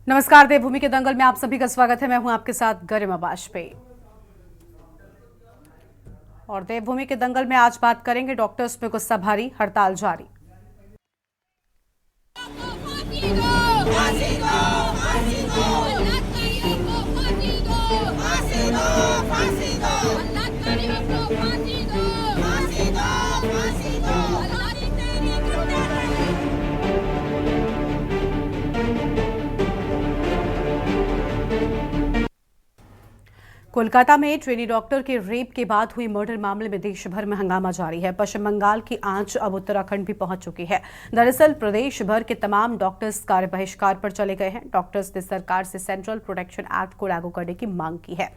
नमस्कार, देवभूमि के दंगल में आप सभी का स्वागत है। मैं हूं आपके साथ गरिमा वाजपेयी। और देवभूमि के दंगल में आज बात करेंगे डॉक्टर्स में गुस्सा भारी, हड़ताल जारी। कोलकाता में ट्रेनी डॉक्टर के रेप के बाद हुई मर्डर मामले में देश भर में हंगामा जारी है। पश्चिम बंगाल की आंच अब उत्तराखंड भी पहुंच चुकी है। दरअसल प्रदेश भर के तमाम डॉक्टर्स कार्य बहिष्कार पर चले गए हैं। डॉक्टर्स ने सरकार से सेंट्रल प्रोटेक्शन एक्ट को लागू करने की मांग की है,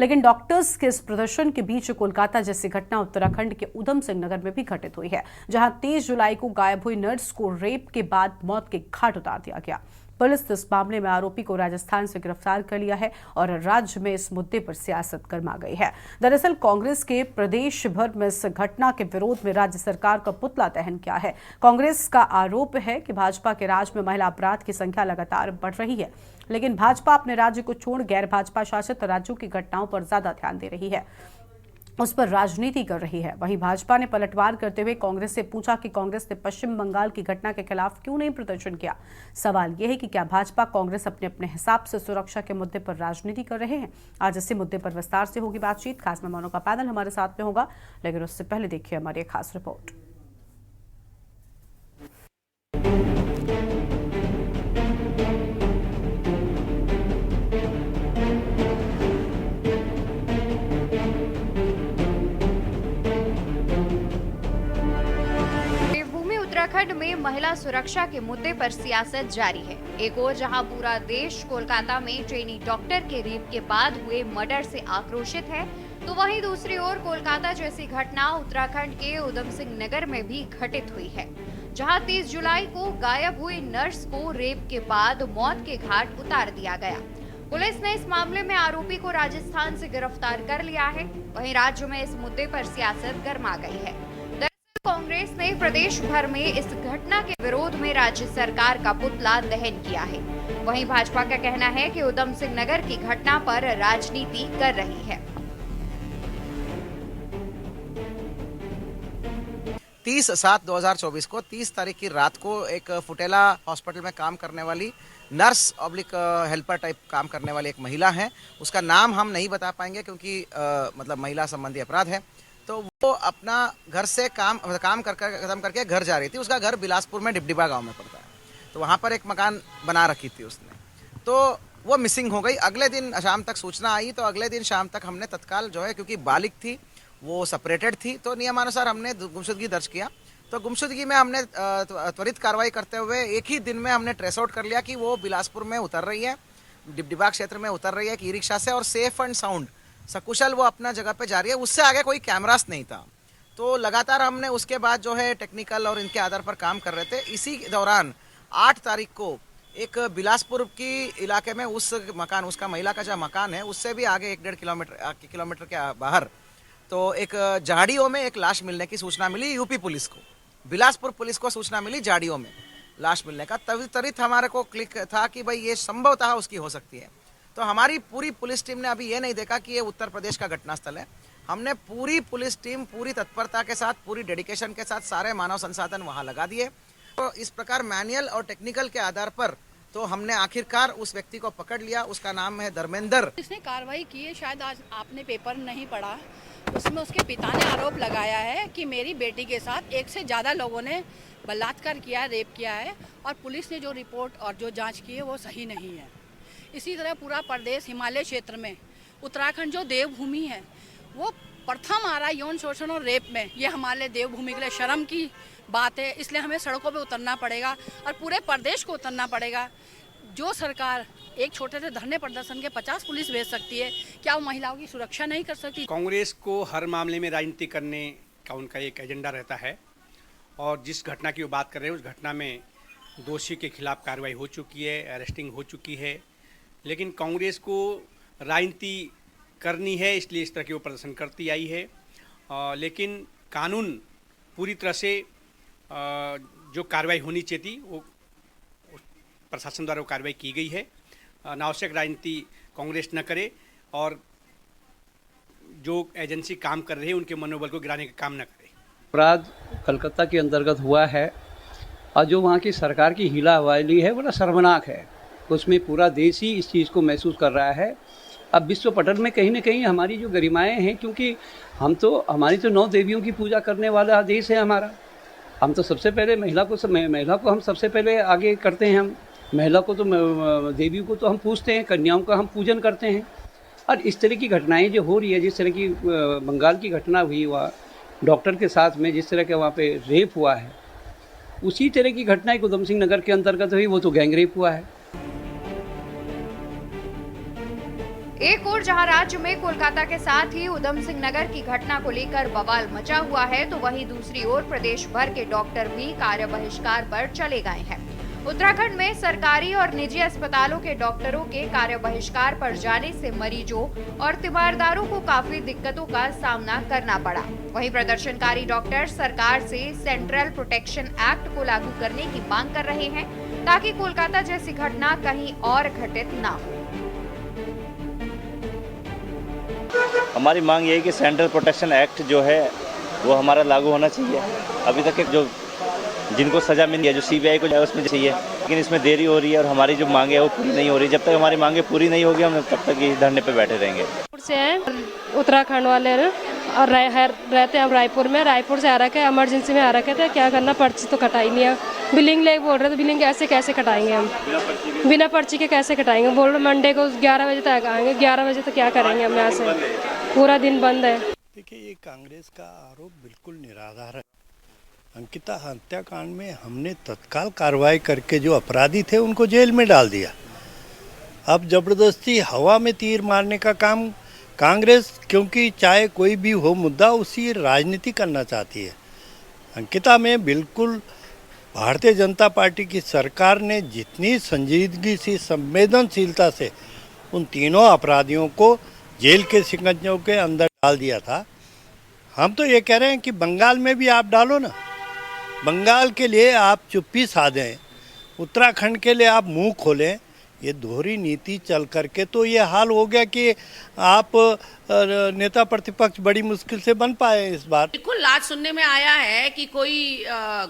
लेकिन डॉक्टर्स के इस प्रदर्शन के बीच कोलकाता जैसी घटना उत्तराखंड के उधम सिंह नगर में भी घटित हुई है, जहां 30 जुलाई को गायब हुई नर्स को रेप के बाद मौत के घाट उतार दिया गया। पुलिस ने इस मामले में आरोपी को राजस्थान से गिरफ्तार कर लिया है और राज्य में इस मुद्दे पर सियासत गर्मा गई है। दरअसल कांग्रेस के प्रदेश भर में इस घटना के विरोध में राज्य सरकार का पुतला दहन किया है। कांग्रेस का आरोप है कि भाजपा के राज में महिला अपराध की संख्या लगातार बढ़ रही है, लेकिन भाजपा अपने राज्य को छोड़ गैर भाजपा शासित राज्यों की घटनाओं पर ज्यादा ध्यान दे रही है, उस पर राजनीति कर रही है। वहीं भाजपा ने पलटवार करते हुए कांग्रेस से पूछा कि कांग्रेस ने पश्चिम बंगाल की घटना के खिलाफ क्यों नहीं प्रदर्शन किया। सवाल यह है कि क्या भाजपा कांग्रेस अपने अपने हिसाब से सुरक्षा के मुद्दे पर राजनीति कर रहे हैं। आज इसी मुद्दे पर विस्तार से होगी बातचीत। खास मेहमानों का पैनल हमारे साथ में होगा, लेकिन उससे पहले देखिए हमारी एक खास रिपोर्ट। उत्तराखंड में महिला सुरक्षा के मुद्दे पर सियासत जारी है। एक ओर जहां पूरा देश कोलकाता में ट्रेनी डॉक्टर के रेप के बाद हुए मर्डर से आक्रोशित है, तो वहीं दूसरी ओर कोलकाता जैसी घटना उत्तराखंड के उधम सिंह नगर में भी घटित हुई है, जहां 30 जुलाई को गायब हुई नर्स को रेप के बाद मौत के घाट उतार दिया गया। पुलिस ने इस मामले में आरोपी को राजस्थान से गिरफ्तार कर लिया है। वहीं राज्य में इस मुद्दे पर सियासत गर्मा गई है। कांग्रेस ने प्रदेश भर में इस घटना के विरोध में राज्य सरकार का पुतला दहन किया है। वहीं भाजपा का कहना है कि उधम सिंह नगर की घटना पर राजनीति कर रही है। 30/7/2024 को 30 तारीख की रात को एक फुटेला हॉस्पिटल में काम करने वाली नर्स ऑब्लिक हेल्पर टाइप काम करने वाली एक महिला है। उसका नाम हम नहीं बता पाएंगे क्योंकि मतलब महिला संबंधी अपराध है। तो वो अपना घर से काम खत्म करके घर जा रही थी। उसका घर बिलासपुर में डिबडिबा गांव में पड़ता है, तो वहाँ पर एक मकान बना रखी थी उसने। तो वो मिसिंग हो गई। अगले दिन शाम तक सूचना आई, तो अगले दिन शाम तक हमने तत्काल जो है, क्योंकि बालिग थी, वो सेपरेटेड थी, तो नियमानुसार हमने गुमशुदगी दर्ज किया। तो गुमशुदगी में हमने त्वरित कार्रवाई करते हुए एक ही दिन में हमने ट्रेस आउट कर लिया कि वो बिलासपुर में उतर रही है, डिबडिबा क्षेत्र में उतर रही है एक ई रिक्शा से, और सेफ एंड साउंड सकुशल वो अपना जगह पे जा रही है। उससे आगे कोई कैमरास नहीं था। तो लगातार हमने उसके बाद जो है टेक्निकल और इनके आधार पर काम कर रहे थे। इसी दौरान 8 तारीख को एक बिलासपुर की इलाके में उस मकान, उसका महिला का जो मकान है, उससे भी आगे 1-1.5 किलोमीटर के बाहर, तो एक झाड़ियों में एक लाश मिलने की सूचना मिली यूपी पुलिस को। बिलासपुर पुलिस को सूचना मिली झाड़ियों में लाश मिलने का। तभी त्वरित हमारे को क्लिक था कि भाई ये संभवतः उसकी हो सकती है। तो हमारी पूरी पुलिस टीम ने अभी ये नहीं देखा कि ये उत्तर प्रदेश का घटनास्थल है। हमने पूरी पुलिस टीम पूरी तत्परता के साथ, पूरी डेडिकेशन के साथ सारे मानव संसाधन वहां लगा दिए। तो इस प्रकार मैनुअल और टेक्निकल के आधार पर तो हमने आखिरकार उस व्यक्ति को पकड़ लिया। उसका नाम है धर्मेंद्र। इसने कार्रवाई की है, शायद आज आपने पेपर नहीं पढ़ा, उसमें उसके पिता ने आरोप लगाया है कि मेरी बेटी के साथ एक से ज़्यादा लोगों ने बलात्कार किया है, रेप किया है, और पुलिस ने जो रिपोर्ट और जो जांच की है वो सही नहीं है। इसी तरह पूरा प्रदेश हिमालय क्षेत्र में उत्तराखंड जो देवभूमि है, वो प्रथम आ रहा है यौन शोषण और रेप में। ये हमारे देवभूमि के लिए शर्म की बात है। इसलिए हमें सड़कों पे उतरना पड़ेगा और पूरे प्रदेश को उतरना पड़ेगा। जो सरकार एक छोटे से धरने प्रदर्शन के 50 पुलिस भेज सकती है, क्या वो महिलाओं की सुरक्षा नहीं कर सकती? कांग्रेस को हर मामले में राजनीति करने का उनका एक एजेंडा रहता है, और जिस घटना की वो बात कर रहे हैं उस घटना में दोषी के खिलाफ कार्रवाई हो चुकी है, अरेस्टिंग हो चुकी है। लेकिन कांग्रेस को राजनीति करनी है, इसलिए इस तरह की वो प्रदर्शन करती आई है। लेकिन कानून पूरी तरह से जो कार्रवाई होनी चाहिए थी वो प्रशासन द्वारा वो कार्रवाई की गई है। अनावश्यक राजनीति कांग्रेस न करे और जो एजेंसी काम कर रही है उनके मनोबल को गिराने का काम न करे। अपराध कलकत्ता के अंतर्गत हुआ है और जो वहाँ की सरकार की हीला हवाली है बड़ा शर्मनाक है। उसमें पूरा देश ही इस चीज़ को महसूस कर रहा है। अब विश्व पटल में कहीं ना कहीं हमारी जो गरिमाएं हैं, क्योंकि हमारी तो 9 देवियों की पूजा करने वाला देश है हमारा। हम तो सबसे पहले महिला को हम सबसे पहले आगे करते हैं। हम महिला को तो देवी को तो हम पूजते हैं, कन्याओं का हम पूजन करते हैं। और इस तरह की घटनाएं जो हो रही है, जिस तरह की बंगाल की घटना हुई, वहाँ डॉक्टर के साथ में जिस तरह के वहाँ पे रेप हुआ है, उसी तरह की घटना उधम सिंह नगर के अंतर्गत हुई, वो तो गैंग रेप हुआ है। एक और जहां राज्य में कोलकाता के साथ ही उधम सिंह नगर की घटना को लेकर बवाल मचा हुआ है, तो वहीं दूसरी ओर प्रदेश भर के डॉक्टर भी कार्य बहिष्कार पर चले गए हैं। उत्तराखंड में सरकारी और निजी अस्पतालों के डॉक्टरों के कार्य बहिष्कार पर जाने से मरीजों और तीमारदारों को काफी दिक्कतों का सामना करना पड़ा। वहीं प्रदर्शनकारी डॉक्टर सरकार से सेंट्रल प्रोटेक्शन एक्ट को लागू करने की मांग कर रहे हैं, ताकि कोलकाता जैसी घटना कहीं और घटित ना हो। हमारी मांग ये है कि सेंट्रल प्रोटेक्शन एक्ट जो है वो हमारा लागू होना चाहिए। अभी तक के जो जिनको सज़ा मिली है, जो सीबीआई को उसमें चाहिए, लेकिन इसमें देरी हो रही है और हमारी जो मांगे है वो पूरी नहीं हो रही। जब तक हमारी मांगे पूरी नहीं होगी हम तब तक ये धरने पे बैठे रहेंगे। से हैं उत्तराखंड वाले और रहते हैं हम रायपुर में। रायपुर से आ रखे हैं, इमरजेंसी में आ रखे थे। क्या करना, पर्ची तो कटाई नहीं है। बिलिंग ले बोल रहे थे, बिलिंग कैसे कटाएंगे हम, बिना पर्ची के कैसे कटाएंगे। बोल रहे मंडे को 11 बजे तक आएंगे। 11 बजे तो क्या करेंगे हम, यहाँ से पूरा दिन बंद है। देखिए, ये कांग्रेस का आरोप बिल्कुल निराधार है। अंकिता हत्याकांड में हमने तत्काल कार्रवाई करके जो अपराधी थे उनको जेल में डाल दिया। अब जबरदस्ती हवा में तीर मारने का काम कांग्रेस, क्योंकि चाहे कोई भी हो मुद्दा, उसी राजनीति करना चाहती है। अंकिता में बिल्कुल भारतीय जनता पार्टी की सरकार ने जितनी संजीदगी से, संवेदनशीलता से उन तीनों अपराधियों को जेल के शिकंजों के अंदर डाल दिया था। हम तो ये कह रहे हैं कि बंगाल में भी आप डालो ना। बंगाल के लिए आप चुप्पी साधें, उत्तराखंड के लिए आप मुंह खोलें। ये दोहरी नीति चल करके तो ये हाल हो गया कि आप नेता प्रतिपक्ष बड़ी मुश्किल से बन पाए इस बार। बिल्कुल आज सुनने में आया है कि कोई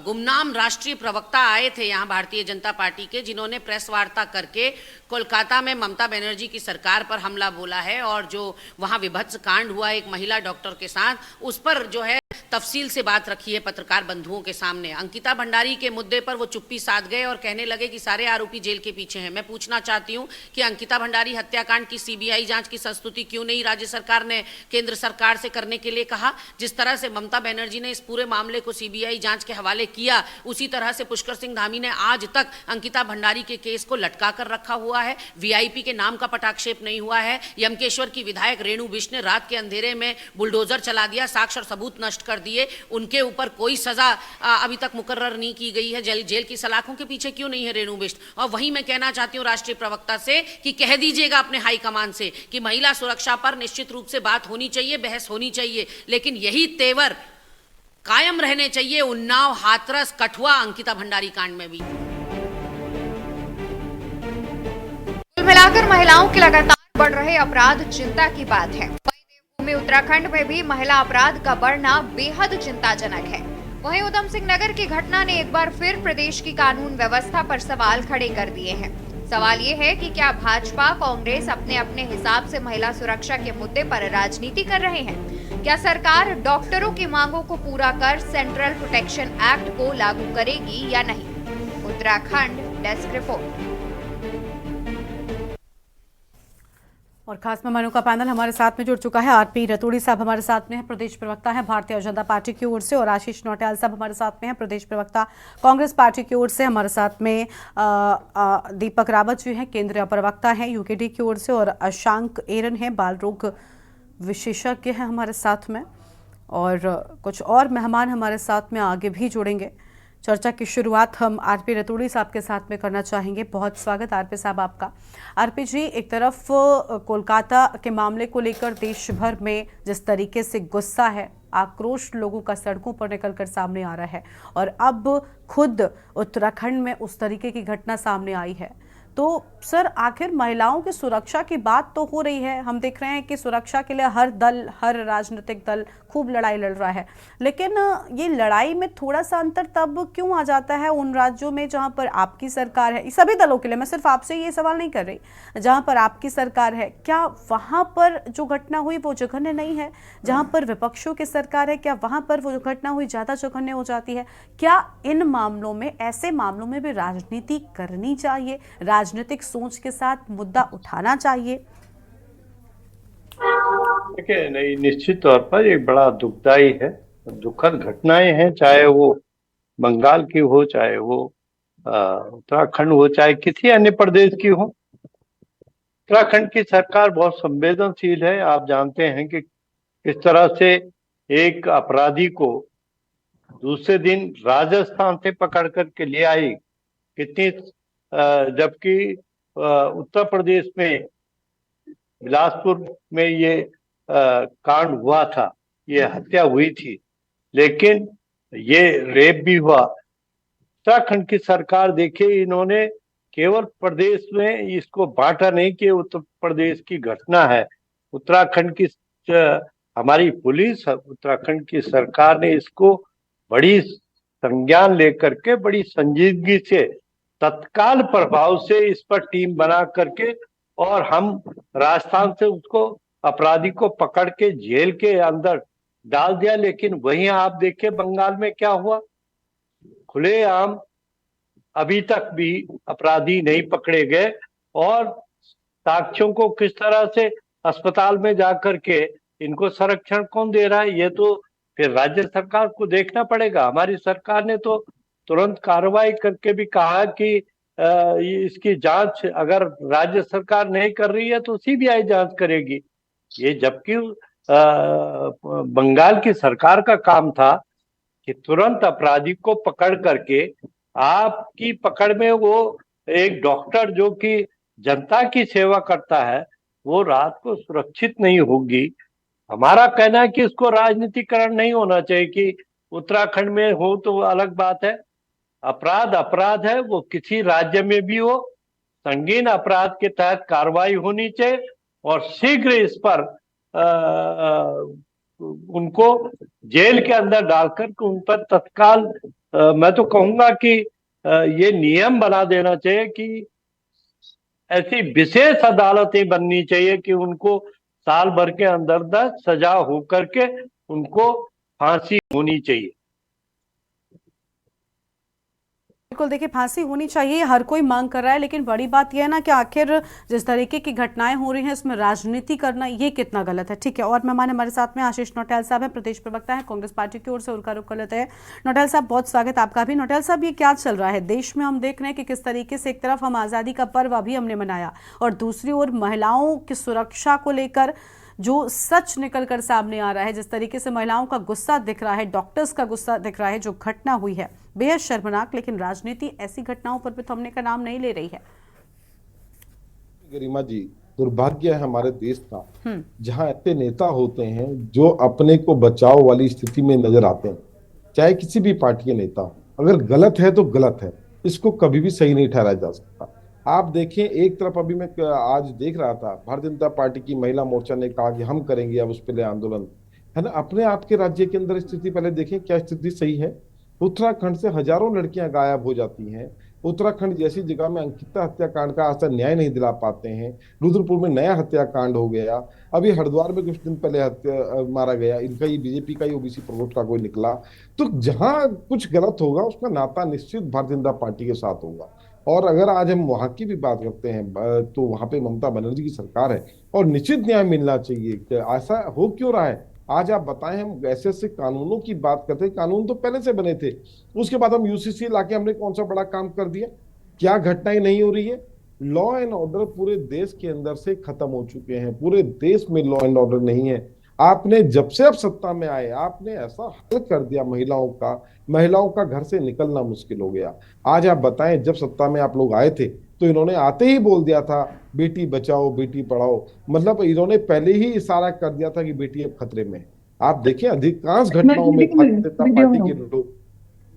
गुमनाम राष्ट्रीय प्रवक्ता आए थे यहाँ भारतीय जनता पार्टी के, जिन्होंने प्रेस वार्ता करके कोलकाता में ममता बनर्जी की सरकार पर हमला बोला है और जो वहाँ विभत्स कांड हुआ एक महिला डॉक्टर के साथ, उस पर जो है तफसील से बात रखी है पत्रकार बंधुओं के सामने। अंकिता भंडारी के मुद्दे पर वो चुप्पी साध गए और कहने लगे कि सारे आरोपी जेल के पीछे हैं। मैं पूछना चाहती हूँ कि अंकिता भंडारी हत्याकांड की सीबीआई जांच की संस्तुति क्यों नहीं राज्य सरकार ने केंद्र सरकार से करने के लिए कहा? जिस तरह से ममता बनर्जी ने इस पूरे मामले को सीबीआई जांच के हवाले किया, उसी तरह से पुष्कर सिंह धामी ने आज तक अंकिता भंडारी के केस को लटका कर रखा हुआ है। वीआईपी के नाम का पटाक्षेप नहीं हुआ है। यमकेश्वर की विधायक रेणु बिष्ट ने रात के अंधेरे में बुलडोजर चला दिया, साक्ष्य और सबूत नष्ट कर दिए। उनके ऊपर कोई सजा अभी तक मुकर्रर नहीं की गई है। जेल की सलाखों के पीछे क्यों नहीं है रेणु बिष्ट? और वहीं मैं कहना चाहती हूँ राष्ट्रीय प्रवक्ता से कि कह दीजिएगा अपने हाईकमान से कि महिला सुरक्षा पर निश्चित रूप से बात होनी चाहिए, बहस होनी चाहिए, लेकिन यही तेवर कायम रहने चाहिए उन्नाव, हाथरस, कठुआ, अंकिता भंडारी कांड में भी। कुल मिलाकर महिलाओं के लगातार बढ़ रहे अपराध चिंता की बात है। देवभूमि उत्तराखंड में भी महिला अपराध का बढ़ना बेहद चिंताजनक है। वहीं उधम सिंह नगर की घटना ने एक बार फिर प्रदेश की कानून व्यवस्था पर सवाल खड़े कर दिए हैं। सवाल ये है कि क्या भाजपा कांग्रेस अपने अपने हिसाब से महिला सुरक्षा के मुद्दे पर राजनीति कर रहे हैं? क्या सरकार डॉक्टरों की मांगों को पूरा कर सेंट्रल प्रोटेक्शन एक्ट को लागू करेगी या नहीं? Uttarakhand desk report. और खास मेहमानों का पैनल हमारे साथ में जुड़ चुका है। आरपी रतूड़ी साहब हमारे साथ में है, प्रदेश प्रवक्ता है भारतीय जनता पार्टी की ओर से, और आशीष नौटियाल साहब हमारे साथ में है, प्रदेश प्रवक्ता कांग्रेस पार्टी की ओर से। हमारे साथ में दीपक रावत जी हैं, केंद्रीय प्रवक्ता हैं यूकेडी की ओर से, और अशांक एरन है, बाल रोग विशेषज्ञ हैं हमारे साथ में, और कुछ और मेहमान हमारे साथ में आगे भी जुड़ेंगे। चर्चा की शुरुआत हम आरपी रतूड़ी साहब के साथ में करना चाहेंगे। बहुत स्वागत आरपी साहब आपका। आरपी जी, एक तरफ कोलकाता के मामले को लेकर देश भर में जिस तरीके से गुस्सा है, आक्रोश लोगों का सड़कों पर निकलकर सामने आ रहा है, और अब खुद उत्तराखंड में उस तरीके की घटना सामने आई है, तो सर आखिर महिलाओं की सुरक्षा की बात तो हो रही है, हम देख रहे हैं कि सुरक्षा के लिए हर दल, हर राजनीतिक दल खूब लड़ाई लड़ रहा है, लेकिन ये लड़ाई में थोड़ा सा अंतर तब क्यों आ जाता है उन राज्यों में जहां पर आपकी सरकार है? सभी दलों के लिए, मैं सिर्फ आपसे ये सवाल नहीं कर रही, जहां पर आपकी सरकार है, क्या वहां पर जो घटना हुई वो जघन्य नहीं है? जहां पर विपक्षों की सरकार है, क्या वहां पर वो जो घटना हुई ज्यादा जघन्य हो जाती है? क्या इन मामलों में, ऐसे मामलों में भी राजनीति करनी चाहिए, राजनीतिक सोच के साथ मुद्दा उठाना चाहिए? देखिए, नहीं, निश्चित तौर पर एक बड़ा दुखदाई है, दुखद घटनाएं हैं, चाहे वो बंगाल की हो, चाहे वो उत्तराखंड हो, चाहे किसी अन्य प्रदेश की हो। उत्तराखंड की सरकार बहुत संवेदनशील है। आप जानते हैं कि किस तरह से एक अपराधी को दूसरे दिन राजस्थान से पकड़ करके ले आई, कितनी जबकि उत्तर प्रदेश में बिलासपुर में ये कांड हुआ था, ये हत्या हुई थी, लेकिन ये रेप भी हुआ। उत्तराखंड की सरकार देखिए, इन्होंने केवल प्रदेश में इसको बांटा नहीं कि उत्तर प्रदेश की घटना है। उत्तराखंड की हमारी पुलिस, उत्तराखंड की सरकार ने इसको बड़ी संज्ञान लेकर के, बड़ी संजीदगी से, तत्काल प्रभाव से इस पर टीम बना करके, और हम राजस्थान से उसको, अपराधी को पकड़ के जेल के अंदर डाल दिया। लेकिन वहीं आप देखिए बंगाल में क्या हुआ, खुलेआम अभी तक भी अपराधी नहीं पकड़े गए, और साक्ष्यों को किस तरह से अस्पताल में जाकर के इनको संरक्षण कौन दे रहा है, ये तो फिर राज्य सरकार को देखना पड़ेगा। हमारी सरकार ने तो तुरंत कार्रवाई करके भी कहा कि इसकी जांच अगर राज्य सरकार नहीं कर रही है तो सीबीआई जांच करेगी। ये जबकि बंगाल की सरकार का काम था कि तुरंत अपराधी को पकड़ करके, आपकी पकड़ में वो एक डॉक्टर जो कि जनता की सेवा करता है, वो रात को सुरक्षित नहीं होगी। हमारा कहना है कि इसको राजनीतिकरण नहीं होना चाहिए, कि उत्तराखंड में हो तो अलग बात है, अपराध अपराध है, वो किसी राज्य में भी हो, संगीन अपराध के तहत कार्रवाई होनी चाहिए, और शीघ्र इस पर उनको जेल के अंदर डालकर उन पर तत्काल, मैं तो कहूंगा कि ये नियम बना देना चाहिए कि ऐसी विशेष अदालतें बननी चाहिए कि उनको साल भर के अंदर सजा होकर के उनको फांसी होनी चाहिए। बिल्कुल, देखिए फांसी होनी चाहिए, हर कोई मांग कर रहा है, लेकिन बड़ी बात यह है ना कि आखिर जिस तरीके की घटनाएं हो रही हैं इसमें राजनीति करना ये कितना गलत है। ठीक है, और मेहमान हमारे साथ में आशीष नौटियाल साहब हैं, प्रदेश प्रवक्ता हैं कांग्रेस पार्टी की ओर से, उनका रुख कर लेते हैं। नौटियाल साहब, बहुत स्वागत आपका भी। नौटियाल साहब, ये क्या चल रहा है देश में? हम देख रहे हैं कि किस तरीके से एक तरफ हम आज़ादी का पर्व अभी हमने मनाया, और दूसरी ओर महिलाओं की सुरक्षा को लेकर जो सच निकल कर सामने आ रहा है, जिस तरीके से महिलाओं का गुस्सा दिख रहा है, डॉक्टर्स का गुस्सा दिख रहा है, जो घटना हुई है बेहद शर्मनाक, लेकिन राजनीति ऐसी घटनाओं पर भी थमने का नाम नहीं ले रही है। गरिमा जी, दुर्भाग्य है हमारे देश का, जहां ऐसे नेता होते हैं जो अपने को बचाव वाली स्थिति में नजर आते हैं, चाहे किसी भी पार्टी के नेता हो। अगर गलत है तो गलत है, इसको कभी भी सही नहीं ठहराया जा सकता। आप देखें, एक तरफ अभी मैं आज देख रहा था, भारतीय जनता पार्टी की महिला मोर्चा ने कहा कि हम करेंगे अब उस पर आंदोलन, है ना। अपने आपके राज्य के अंदर स्थिति पहले देखें, क्या स्थिति सही है? उत्तराखंड से हजारों लड़कियां गायब हो जाती हैं। उत्तराखंड जैसी जगह में अंकिता हत्याकांड का आज तक न्याय नहीं दिला पाते हैं। रुद्रपुर में नया हत्याकांड हो गया, अभी हरिद्वार में कुछ दिन पहले मारा गया, इनका ये बीजेपी का ही ओबीसी प्रवोट का कोई निकला। तो जहां कुछ गलत होगा उसका नाता निश्चित भारतीय जनता पार्टी के साथ होगा। और अगर आज हम वहां की भी बात करते हैं तो वहां पे ममता बनर्जी की सरकार है और निश्चित न्याय मिलना चाहिए। ऐसा हो क्यों रहा है? आज आप बताएं, हम ऐसे कानूनों की बात करते हैं, कानून तो पहले से बने थे, उसके बाद हम यूसीसी लाके हमने कौन सा बड़ा काम कर दिया? क्या घटनाएं नहीं हो रही है? लॉ एंड ऑर्डर पूरे देश के अंदर से खत्म हो चुके हैं, पूरे देश में लॉ एंड ऑर्डर नहीं है। आपने जब से आप सत्ता में आए, आपने ऐसा हल कर दिया महिलाओं का घर से निकलना मुश्किल हो गया। आज आप बताएं, जब सत्ता में आप लोग आए थे तो इन्होंने आते ही बोल दिया था बेटी बचाओ बेटी पढ़ाओ, मतलब इन्होंने पहले ही इशारा कर दिया था कि बेटी अब खतरे में है। आप देखें, अधिकांश घटनाओं में भारतीय जनता पार्टी के लोग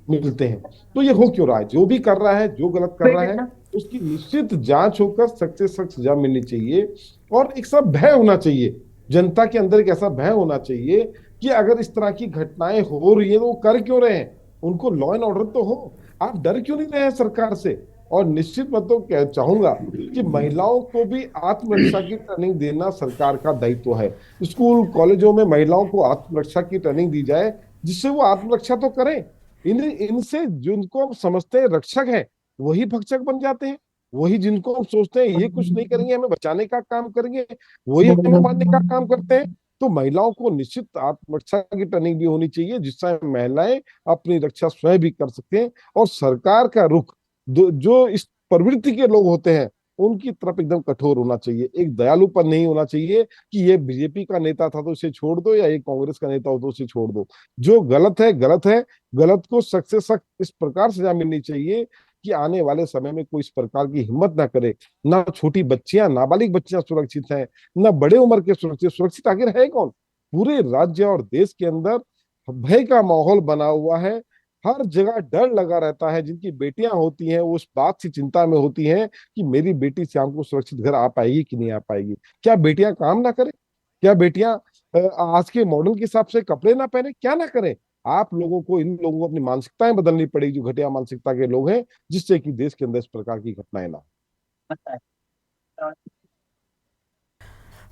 मिलते हैं। तो ये हो क्यों रहा है? जो भी कर रहा है, जो गलत कर रहा है, उसकी निश्चित जांच होकर सख्त से सख्त सजा मिलनी चाहिए। और एक सा भय होना चाहिए, जनता के अंदर एक ऐसा भय होना चाहिए कि अगर इस तरह की घटनाएं हो रही है तो वो कर क्यों रहे हैं, उनको लॉ एंड ऑर्डर तो हो, आप डर क्यों नहीं रहे हैं सरकार से। और निश्चित मैं तो चाहूंगा कि महिलाओं को भी आत्मरक्षा की ट्रेनिंग देना सरकार का दायित्व है। स्कूल कॉलेजों में महिलाओं को आत्मरक्षा की ट्रेनिंग दी जाए, जिससे वो आत्मरक्षा तो करें। इनसे जिनको हम समझते हैं रक्षक है, वही भक्षक बन जाते हैं। वही जिनको हम सोचते हैं ये कुछ नहीं करेंगे, हमें बचाने का काम करेंगे, वही हमें मारने का काम करते हैं। तो महिलाओं को निश्चित आत्मरक्षा की ट्रेनिंग भी होनी चाहिए, जिससे महिलाएं अपनी रक्षा स्वयं भी कर सकते हैं। और सरकार का रुख जो इस प्रवृत्ति के लोग होते हैं उनकी तरफ एकदम कठोर होना चाहिए, एक दयालुपन नहीं होना चाहिए कि ये बीजेपी का नेता था तो इसे छोड़ दो, या ये कांग्रेस का नेता हो तो उसे छोड़ दो। जो गलत है गलत है, गलत को सख्त से सख्त इस प्रकार सजा मिलनी चाहिए कि आने वाले समय में कोई इस प्रकार की हिम्मत ना करे। ना छोटी बच्चियां, नाबालिग बच्चियां सुरक्षित हैं, ना बड़े उम्र के सुरक्षित। सुरक्षित आखिर है कौन? पूरे राज्य और देश के अंदर भय का माहौल बना हुआ है, हर जगह डर लगा रहता है। जिनकी बेटियां होती हैं वो उस बात से चिंता में होती हैं कि मेरी बेटी शाम को सुरक्षित घर आ पाएगी कि नहीं आ पाएगी। क्या बेटियां काम ना करें? क्या बेटियां आज के मॉडल के हिसाब से कपड़े ना पहने? क्या ना करें? आप लोगों को, इन लोगों को अपनी मानसिकताएं बदलनी पड़ेगी, जो घटिया मानसिकता के लोग हैं, जिससे कि देश के अंदर इस प्रकार की घटनाएं ना।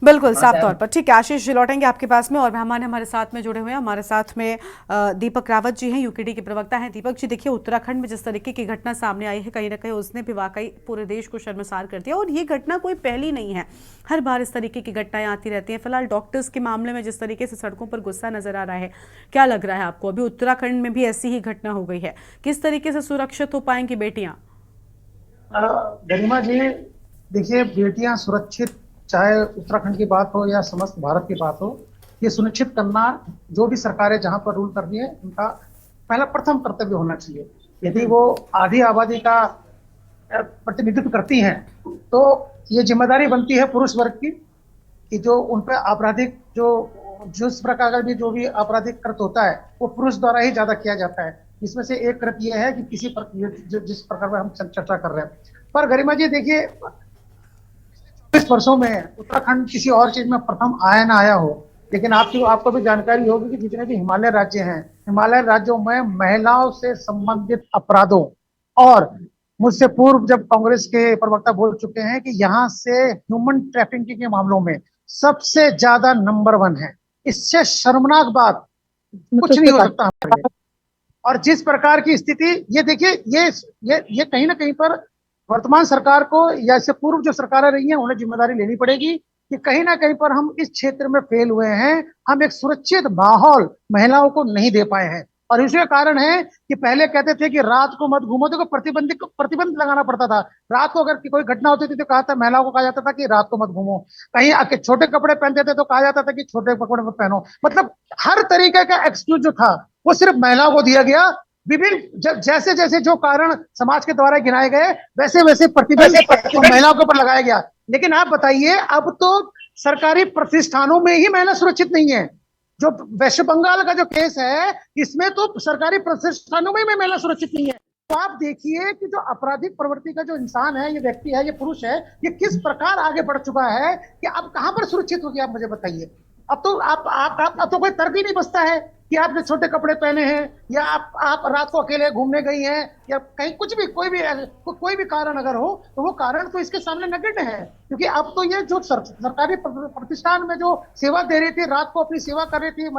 बिल्कुल साफ तौर पर। ठीक है आशीष जी, लौटेंगे आपके पास में। और मेहमान हमारे साथ में जुड़े हुए हैं, हमारे साथ में दीपक रावत जी हैं, यूकेडी के प्रवक्ता हैं। दीपक जी देखिए, उत्तराखंड में जिस तरीके की घटना सामने आई है, कहीं ना कहीं उसने भी वाकई पूरे देश को शर्मसार कर दिया। और ये घटना कोई पहली नहीं है, हर बार इस तरीके की घटनाएं आती रहती हैं। फिलहाल डॉक्टर्स के मामले में जिस तरीके से सड़कों पर गुस्सा नजर आ रहा है, क्या लग रहा है आपको? अभी उत्तराखंड में भी ऐसी ही घटना हो गई है, किस तरीके से सुरक्षित हो पाएंगी बेटियां? गरिमा जी देखिए, बेटियां सुरक्षित, चाहे उत्तराखंड की बात हो या समस्त भारत की बात हो, ये सुनिश्चित करना जो भी सरकारें जहां पर रूल कर रही है उनका पहला प्रथम कर्तव्य होना चाहिए। यदि वो आधी आबादी का प्रतिनिधित्व करती हैं तो ये जिम्मेदारी बनती है पुरुष वर्ग की कि जो उन पर आपराधिक जिस प्रकार का भी जो भी आपराधिक कृत्य होता है वो पुरुष द्वारा ही ज्यादा किया जाता है। इसमें से एक कृत्य यह है कि जिस प्रकार में हम चर्चा कर रहे हैं। पर गरिमा जी देखिए, 20 वर्षों में उत्तराखंड किसी और चीज में प्रथम आया ना आया हो, लेकिन आपको भी जानकारी होगी कि जितने भी हिमालय राज्य हैं, हिमालय राज्यों में महिलाओं से संबंधित अपराधों, और मुझसे पूर्व जब कांग्रेस के प्रवक्ता बोल चुके हैं कि यहाँ से ह्यूमन ट्रैफिकिंग के मामलों में सबसे ज्यादा नंबर 1 है। इससे शर्मनाक बात कुछ नहीं हो सकता हमारे लिए। और जिस प्रकार की स्थिति ये देखिए, ये कहीं ना कहीं पर वर्तमान सरकार को या इससे पूर्व जो सरकारें रही हैं उन्हें जिम्मेदारी लेनी पड़ेगी कि कहीं ना कहीं पर हम इस क्षेत्र में फेल हुए हैं। हम एक सुरक्षित माहौल महिलाओं को नहीं दे पाए हैं, और इसका कारण है कि पहले कहते थे कि रात को मत घूमो, तो प्रतिबंध लगाना पड़ता था। रात को अगर कोई घटना होती थी तो कहा था, महिलाओं को कहा जाता था कि रात को मत घूमो। कहीं छोटे कपड़े पहनते थे तो कहा जाता था कि छोटे कपड़े मत पहनो। मतलब हर तरीके का एक्सक्यूज जो था वो सिर्फ महिलाओं को दिया गया। विभिन्न जैसे जैसे जो कारण समाज के द्वारा गिनाए गए वैसे वैसे प्रतिबंध महिलाओं के ऊपर लगाया गया। लेकिन आप बताइए, अब तो सरकारी प्रतिष्ठानों में ही महिला सुरक्षित नहीं है। जो वेस्ट बंगाल का जो केस है, इसमें तो सरकारी प्रतिष्ठानों में ही महिला सुरक्षित नहीं है। तो आप देखिए कि जो आपराधिक प्रवृत्ति का जो इंसान है, ये व्यक्ति है, ये पुरुष है, ये किस प्रकार आगे बढ़ चुका है कि अब कहां पर सुरक्षित हो गया, आप मुझे बताइए। अब तो अब तो कोई तर्क ही नहीं बचता है कि आपने छोटे कपड़े पहने हैं, या आप रात को अकेले घूमने गई हैं, या कहीं कुछ भी कोई भी कारण अगर हो तो वो कारण तो इसके सामने नगण्य है। क्योंकि अब तो ये जो सरकारी प्रतिष्ठान में जो सेवा दे रही थी, रात को अपनी सेवा कर रही थी,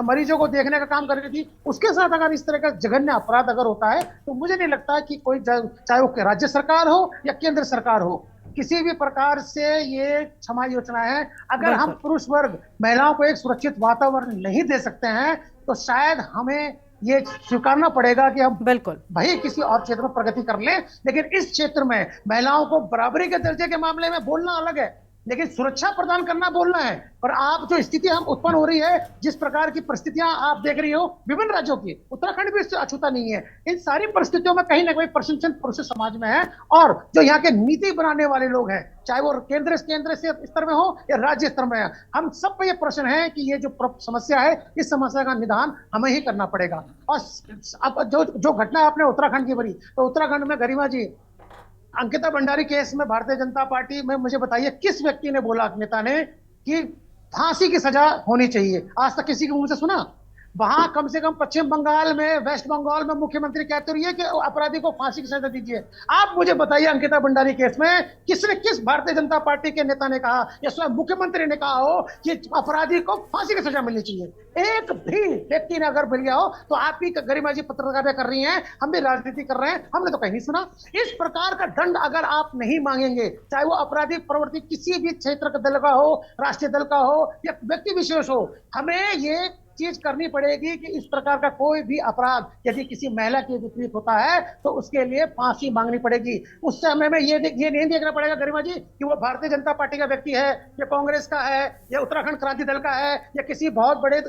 मरीजों को देखने का काम कर रही थी, उसके साथ अगर इस तरह का जघन्य अपराध अगर होता है तो मुझे नहीं लगता कि कोई, चाहे वो राज्य सरकार हो या केंद्र सरकार हो, किसी भी प्रकार से ये क्षमा योजना है। अगर हम पुरुष वर्ग महिलाओं को एक सुरक्षित वातावरण नहीं दे सकते हैं तो शायद हमें ये स्वीकारना पड़ेगा कि हम बिल्कुल भाई किसी और क्षेत्र में प्रगति कर लें, लेकिन इस क्षेत्र में महिलाओं को बराबरी के दर्जे के मामले में बोलना अलग है, लेकिन सुरक्षा प्रदान करना बोलना है। पर आप जो स्थिति हम उत्पन्न हो रही है, जिस प्रकार की परिस्थितियां आप देख रही हो विभिन्न राज्यों की, उत्तराखंड भी इससे अछूता नहीं है। इन सारी परिस्थितियों में कहीं ना कहीं प्रशंसन पुरुष समाज में है, और जो यहाँ के नीति बनाने वाले लोग हैं, चाहे वो केंद्र से स्तर में हो या राज्य स्तर में है, हम सब पे ये प्रश्न है कि ये जो समस्या है, इस समस्या का निदान हमें ही करना पड़ेगा। और अब जो घटना आपने उत्तराखंड की बड़ी, तो उत्तराखंड में गरिमा जी अंकिता भंडारी केस में भारतीय जनता पार्टी में मुझे बताइए किस व्यक्ति ने बोला, नेता ने, कि फांसी की सजा होनी चाहिए? आज तक किसी के मुंह से सुना? वहां कम से कम पश्चिम बंगाल में, वेस्ट बंगाल में मुख्यमंत्री कहते रही है कि अपराधी को फांसी की सजा दीजिए। आप मुझे बताइए अंकिता भंडारी केस में किसने, किस भारतीय जनता पार्टी के नेता ने कहा या स्वयं मुख्यमंत्री ने कहा हो कि अपराधी को फांसी की सजा मिलनी चाहिए? एक भी व्यक्ति ने अगर मिल गया हो तो आप भी गरिमा जी पत्रकारिता कर रही हैं, हम भी राजनीति कर रहे हैं, हमने तो कहीं नहीं सुना। इस प्रकार का दंड अगर आप नहीं मांगेंगे, चाहे वो अपराधी प्रवृत्ति किसी भी क्षेत्र का दल का हो, राष्ट्रीय दल का हो या व्यक्ति विशेष हो, हमें ये चीज करनी पड़ेगी कि इस प्रकार का कोई भी अपराध यदि किसी महिला के विपरीत होता है तो उसके लिए फांसी मांगनी पड़ेगी। उस समय में ये नहीं देखना पड़ेगा गरिमा जी कि वो भारतीय जनता पार्टी का व्यक्ति है या कांग्रेस का है या उत्तराखंड क्रांति दल का है या किसी बहुत बड़े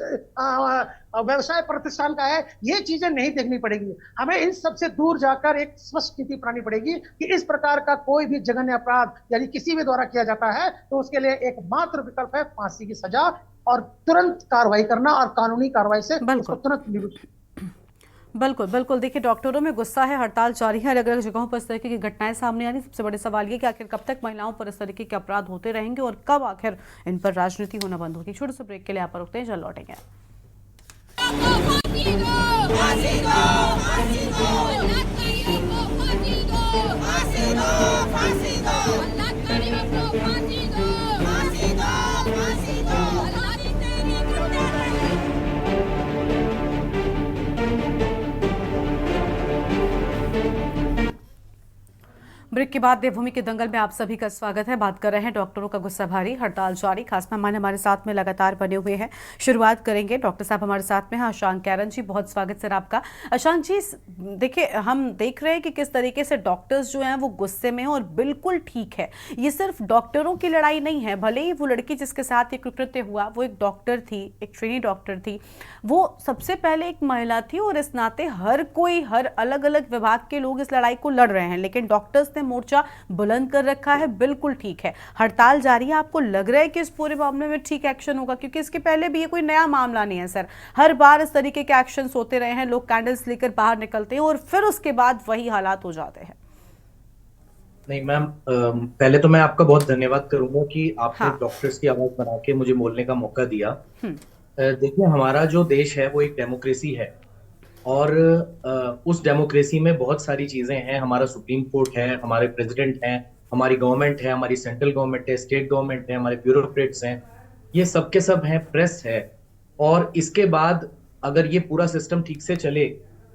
व्यवसाय प्रतिष्ठान का है। ये चीजें नहीं देखनी पड़ेगी, हमें इन सबसे दूर जाकर एक स्वस्थ स्थिति अपनानी पड़ेगी कि इस प्रकार का कोई भी जघन्य अपराध यदि किसी भी द्वारा किया जाता है तो उसके लिए एकमात्र विकल्प है फांसी की सजा और तुरंत कार्रवाई करना और कानूनी कार्रवाई से उसको तुरंत बिल्कुल बिल्कुल। देखिए, डॉक्टरों में गुस्सा है, हड़ताल जारी है, अलग अलग जगहों पर इस तरीके की घटनाएं सामने आ रही। सबसे बड़े सवाल ये कि आखिर कब तक महिलाओं पर इस तरीके के अपराध होते रहेंगे और कब आखिर इन पर राजनीति होना बंद होगी। छोटे से ब्रेक के लिए आप पर रुकते हैं, जल्द लौटेंगे। ब्रेक के बाद देवभूमि के दंगल में आप सभी का स्वागत है। बात कर रहे हैं डॉक्टरों का गुस्सा भारी, हड़ताल जारी, खास मेहमान हमारे साथ में लगातार बने हुए हैं। शुरुआत करेंगे, डॉक्टर साहब हमारे साथ में हैं, अशांक कैरन जी, बहुत स्वागत सर आपका। अशांक जी, देखिए हम देख रहे हैं कि किस तरीके से डॉक्टर्स जो हैं वो गुस्से में हैं और बिल्कुल ठीक है, ये सिर्फ डॉक्टरों की लड़ाई नहीं है। भले ही वो लड़की जिसके साथ ये कृत्य हुआ वो एक डॉक्टर थी, एक ट्रेनी डॉक्टर थी, वो सबसे पहले एक महिला थी और इस नाते हर कोई, हर अलग अलग विभाग के लोग इस लड़ाई को लड़ रहे हैं, लेकिन डॉक्टर्स ने मोर्चा बुलंद कर रखा है। बिल्कुल ठीक है, हड़ताल जारी है। आपको लग रहा है कि इस पूरे मामले में ठीक एक्शन होगा? क्योंकि इसके पहले भी ये कोई नया मामला नहीं है सर, हर बार इस तरीके के एक्शंस होते रहे हैं, लोग कैंडल्स लेकर बाहर निकलते हैं और फिर उसके बाद वही हालात हो जाते हैं। नहीं मैम, पहले तो मैं आपका बहुत धन्यवाद करूंगा कि आपने डॉक्टर्स की आवाज बना के मुझे बोलने का मौका दिया। देखिए, हमारा जो देश है वो एक डेमोक्रेसी है और उस डेमोक्रेसी में बहुत सारी चीजें हैं। हमारा सुप्रीम कोर्ट है, हमारे प्रेसिडेंट हैं, हमारी गवर्नमेंट है, हमारी सेंट्रल गवर्नमेंट है, स्टेट गवर्नमेंट है, हमारे ब्यूरोक्रेट्स हैं, ये सब के सब हैं, प्रेस है। और इसके बाद अगर ये पूरा सिस्टम ठीक से चले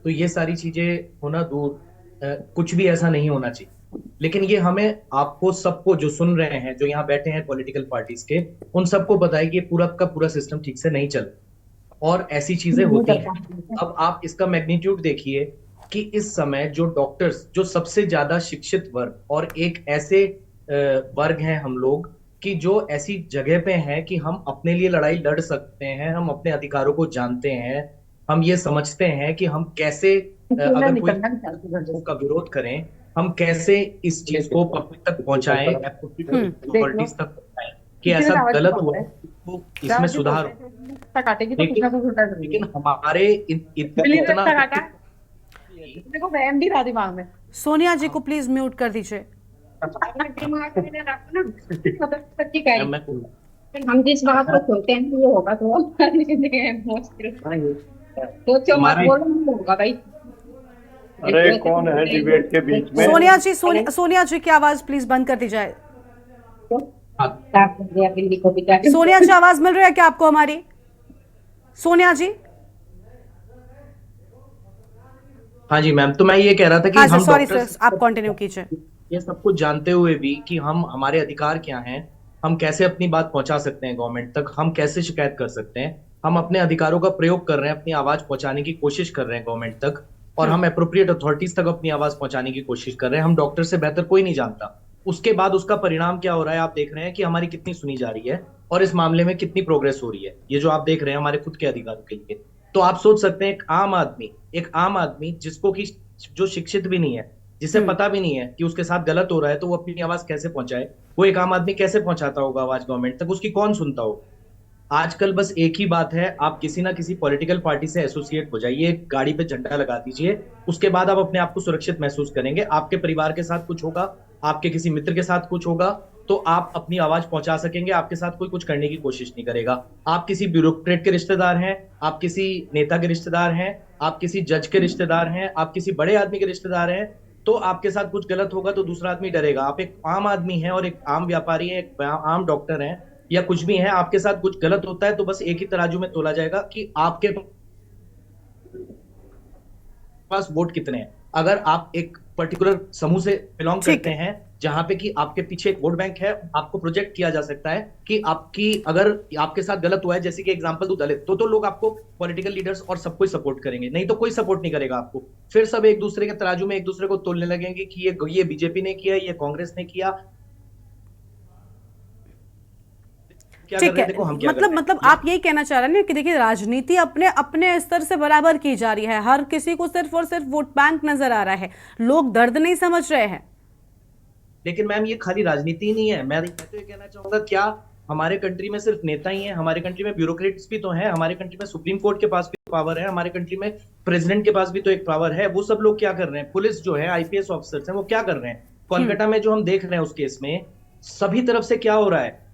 तो ये सारी चीजें होना दूर, कुछ भी ऐसा नहीं होना चाहिए। लेकिन ये हमें, आपको सबको जो सुन रहे हैं, जो यहाँ बैठे हैं पॉलिटिकल पार्टीज के, उन सबको पता है कि पूरा का पूरा सिस्टम ठीक से नहीं चल और ऐसी चीजें होती हैं। अब आप इसका मैग्नीट्यूड देखिए कि इस समय जो डॉक्टर्स, जो सबसे ज्यादा शिक्षित वर्ग और एक ऐसे वर्ग हैं हम लोग कि जो ऐसी जगह पे हैं कि हम अपने लिए लड़ाई लड़ सकते हैं, हम अपने अधिकारों को जानते हैं, हम ये समझते हैं कि हम कैसे अगर कोई का विरोध करें, हम कैसे इस चीज को पब्लिक तक पहुंचाएं, अथॉरिटीज तक पहुंचाएं कि ऐसा गलत हुआ तो इसमें सुधार हो। लेकिन हमारे इतना दिमाग में। सोनिया जी को प्लीज म्यूट कर दीजिए। हम जिस बात को सुनते हैं ये होगा तो होगा भाई। अरे कौन है डिबेट के बीच में? सोनिया जी की आवाज प्लीज बंद कर दी जाए। सोनिया जी, आवाज मिल रही है क्या आपको हमारी? सोनिया जी? हाँ जी मैम, तो मैं ये कह रहा था कि हम सॉरी सर, आप कंटिन्यू कीजिए। ये सब कुछ जानते हुए भी कि हम, हमारे अधिकार क्या हैं, हम कैसे अपनी बात पहुंचा सकते हैं गवर्नमेंट तक, हम कैसे शिकायत कर सकते हैं, हम अपने अधिकारों का प्रयोग कर रहे हैं, अपनी आवाज पहुंचाने की कोशिश कर रहे हैं गवर्नमेंट तक, और हम एप्रोप्रिएट अथॉरिटीज तक अपनी आवाज पहुंचाने की कोशिश कर रहे हैं। हम डॉक्टर से बेहतर कोई नहीं जानता। उसके बाद उसका परिणाम क्या हो रहा है आप देख रहे हैं कि हमारी कितनी सुनी जा रही है और इस मामले में कितनी प्रोग्रेस हो रही है। ये जो आप देख रहे हैं हमारे खुद के अधिकारों के लिए, तो आप सोच सकते हैं एक आम आदमी जिसको कि जो शिक्षित भी नहीं है, जिसे पता भी नहीं है कि उसके साथ गलत हो रहा है, तो वो अपनी आवाज कैसे पहुंचाए? वो एक आम आदमी कैसे पहुंचाता होगा आवाज गवर्नमेंट तक? उसकी कौन सुनता होगा? आजकल बस एक ही बात है, आप किसी ना किसी पॉलिटिकल पार्टी से एसोसिएट हो जाइए, गाड़ी पे झंडा लगा दीजिए, उसके बाद आप अपने आप को सुरक्षित महसूस करेंगे। आपके परिवार के साथ कुछ होगा, आपके किसी मित्र के साथ कुछ होगा, तो आप अपनी आवाज पहुंचा सकेंगे, आपके साथ कोई कुछ करने की कोशिश नहीं करेगा। आप किसी ब्यूरोक्रेट के रिश्तेदार हैं, आप किसी नेता के रिश्तेदार हैं, आप किसी जज के रिश्तेदार हैं, आप किसी बड़े आदमी के रिश्तेदार हैं, तो आपके साथ कुछ गलत होगा तो दूसरा आदमी डरेगा। आप एक आम आदमी हैं और एक आम व्यापारी हैं, एक आम डॉक्टर हैं या कुछ भी है, आपके साथ कुछ गलत होता है तो बस एक ही तराजू में तोला जाएगा कि आपके पास वोट कितने हैं। अगर आप एक पर्टिकुलर समूह से बिलोंग करते हैं जहां पे कि आपके पीछे एक वोट बैंक है, आपको प्रोजेक्ट किया जा सकता है कि आपकी अगर आपके साथ गलत हुआ है, जैसे कि एग्जांपल दूं दलित, तो लोग आपको पॉलिटिकल लीडर्स और सब कोई सपोर्ट करेंगे, नहीं तो कोई सपोर्ट नहीं करेगा आपको। फिर सब एक दूसरे के तराजू में एक दूसरे को तोलने लगेंगे कि ये बीजेपी ने किया, ये कांग्रेस ने किया, ठीक है। मतलब आप यही कहना चाह रहे हैं कि देखिए राजनीति अपने स्तर से बराबर की जा रही है, हर किसी को सिर्फ और सिर्फ वोट बैंक नजर आ रहा है, लोग दर्द नहीं समझ रहे हैं। लेकिन मैम ये खाली राजनीति नहीं है, मैं तो ये कहना चाहूंगा, क्या हमारे कंट्री में सिर्फ नेता ही हैं? हमारे कंट्री में ब्यूरोक्रेट्स भी तो हैं, हमारे कंट्री में सुप्रीम कोर्ट के पास भी पावर है, हमारे कंट्री में प्रेसिडेंट के पास भी तो एक पावर है। वो सब लोग क्या कर रहे हैं? पुलिस जो है, आईपीएस ऑफिसर्स हैं, वो क्या कर रहे हैं? कोलकाता में जो हम देख रहे हैं उस केस में सभी तरफ से क्या हो रहा है,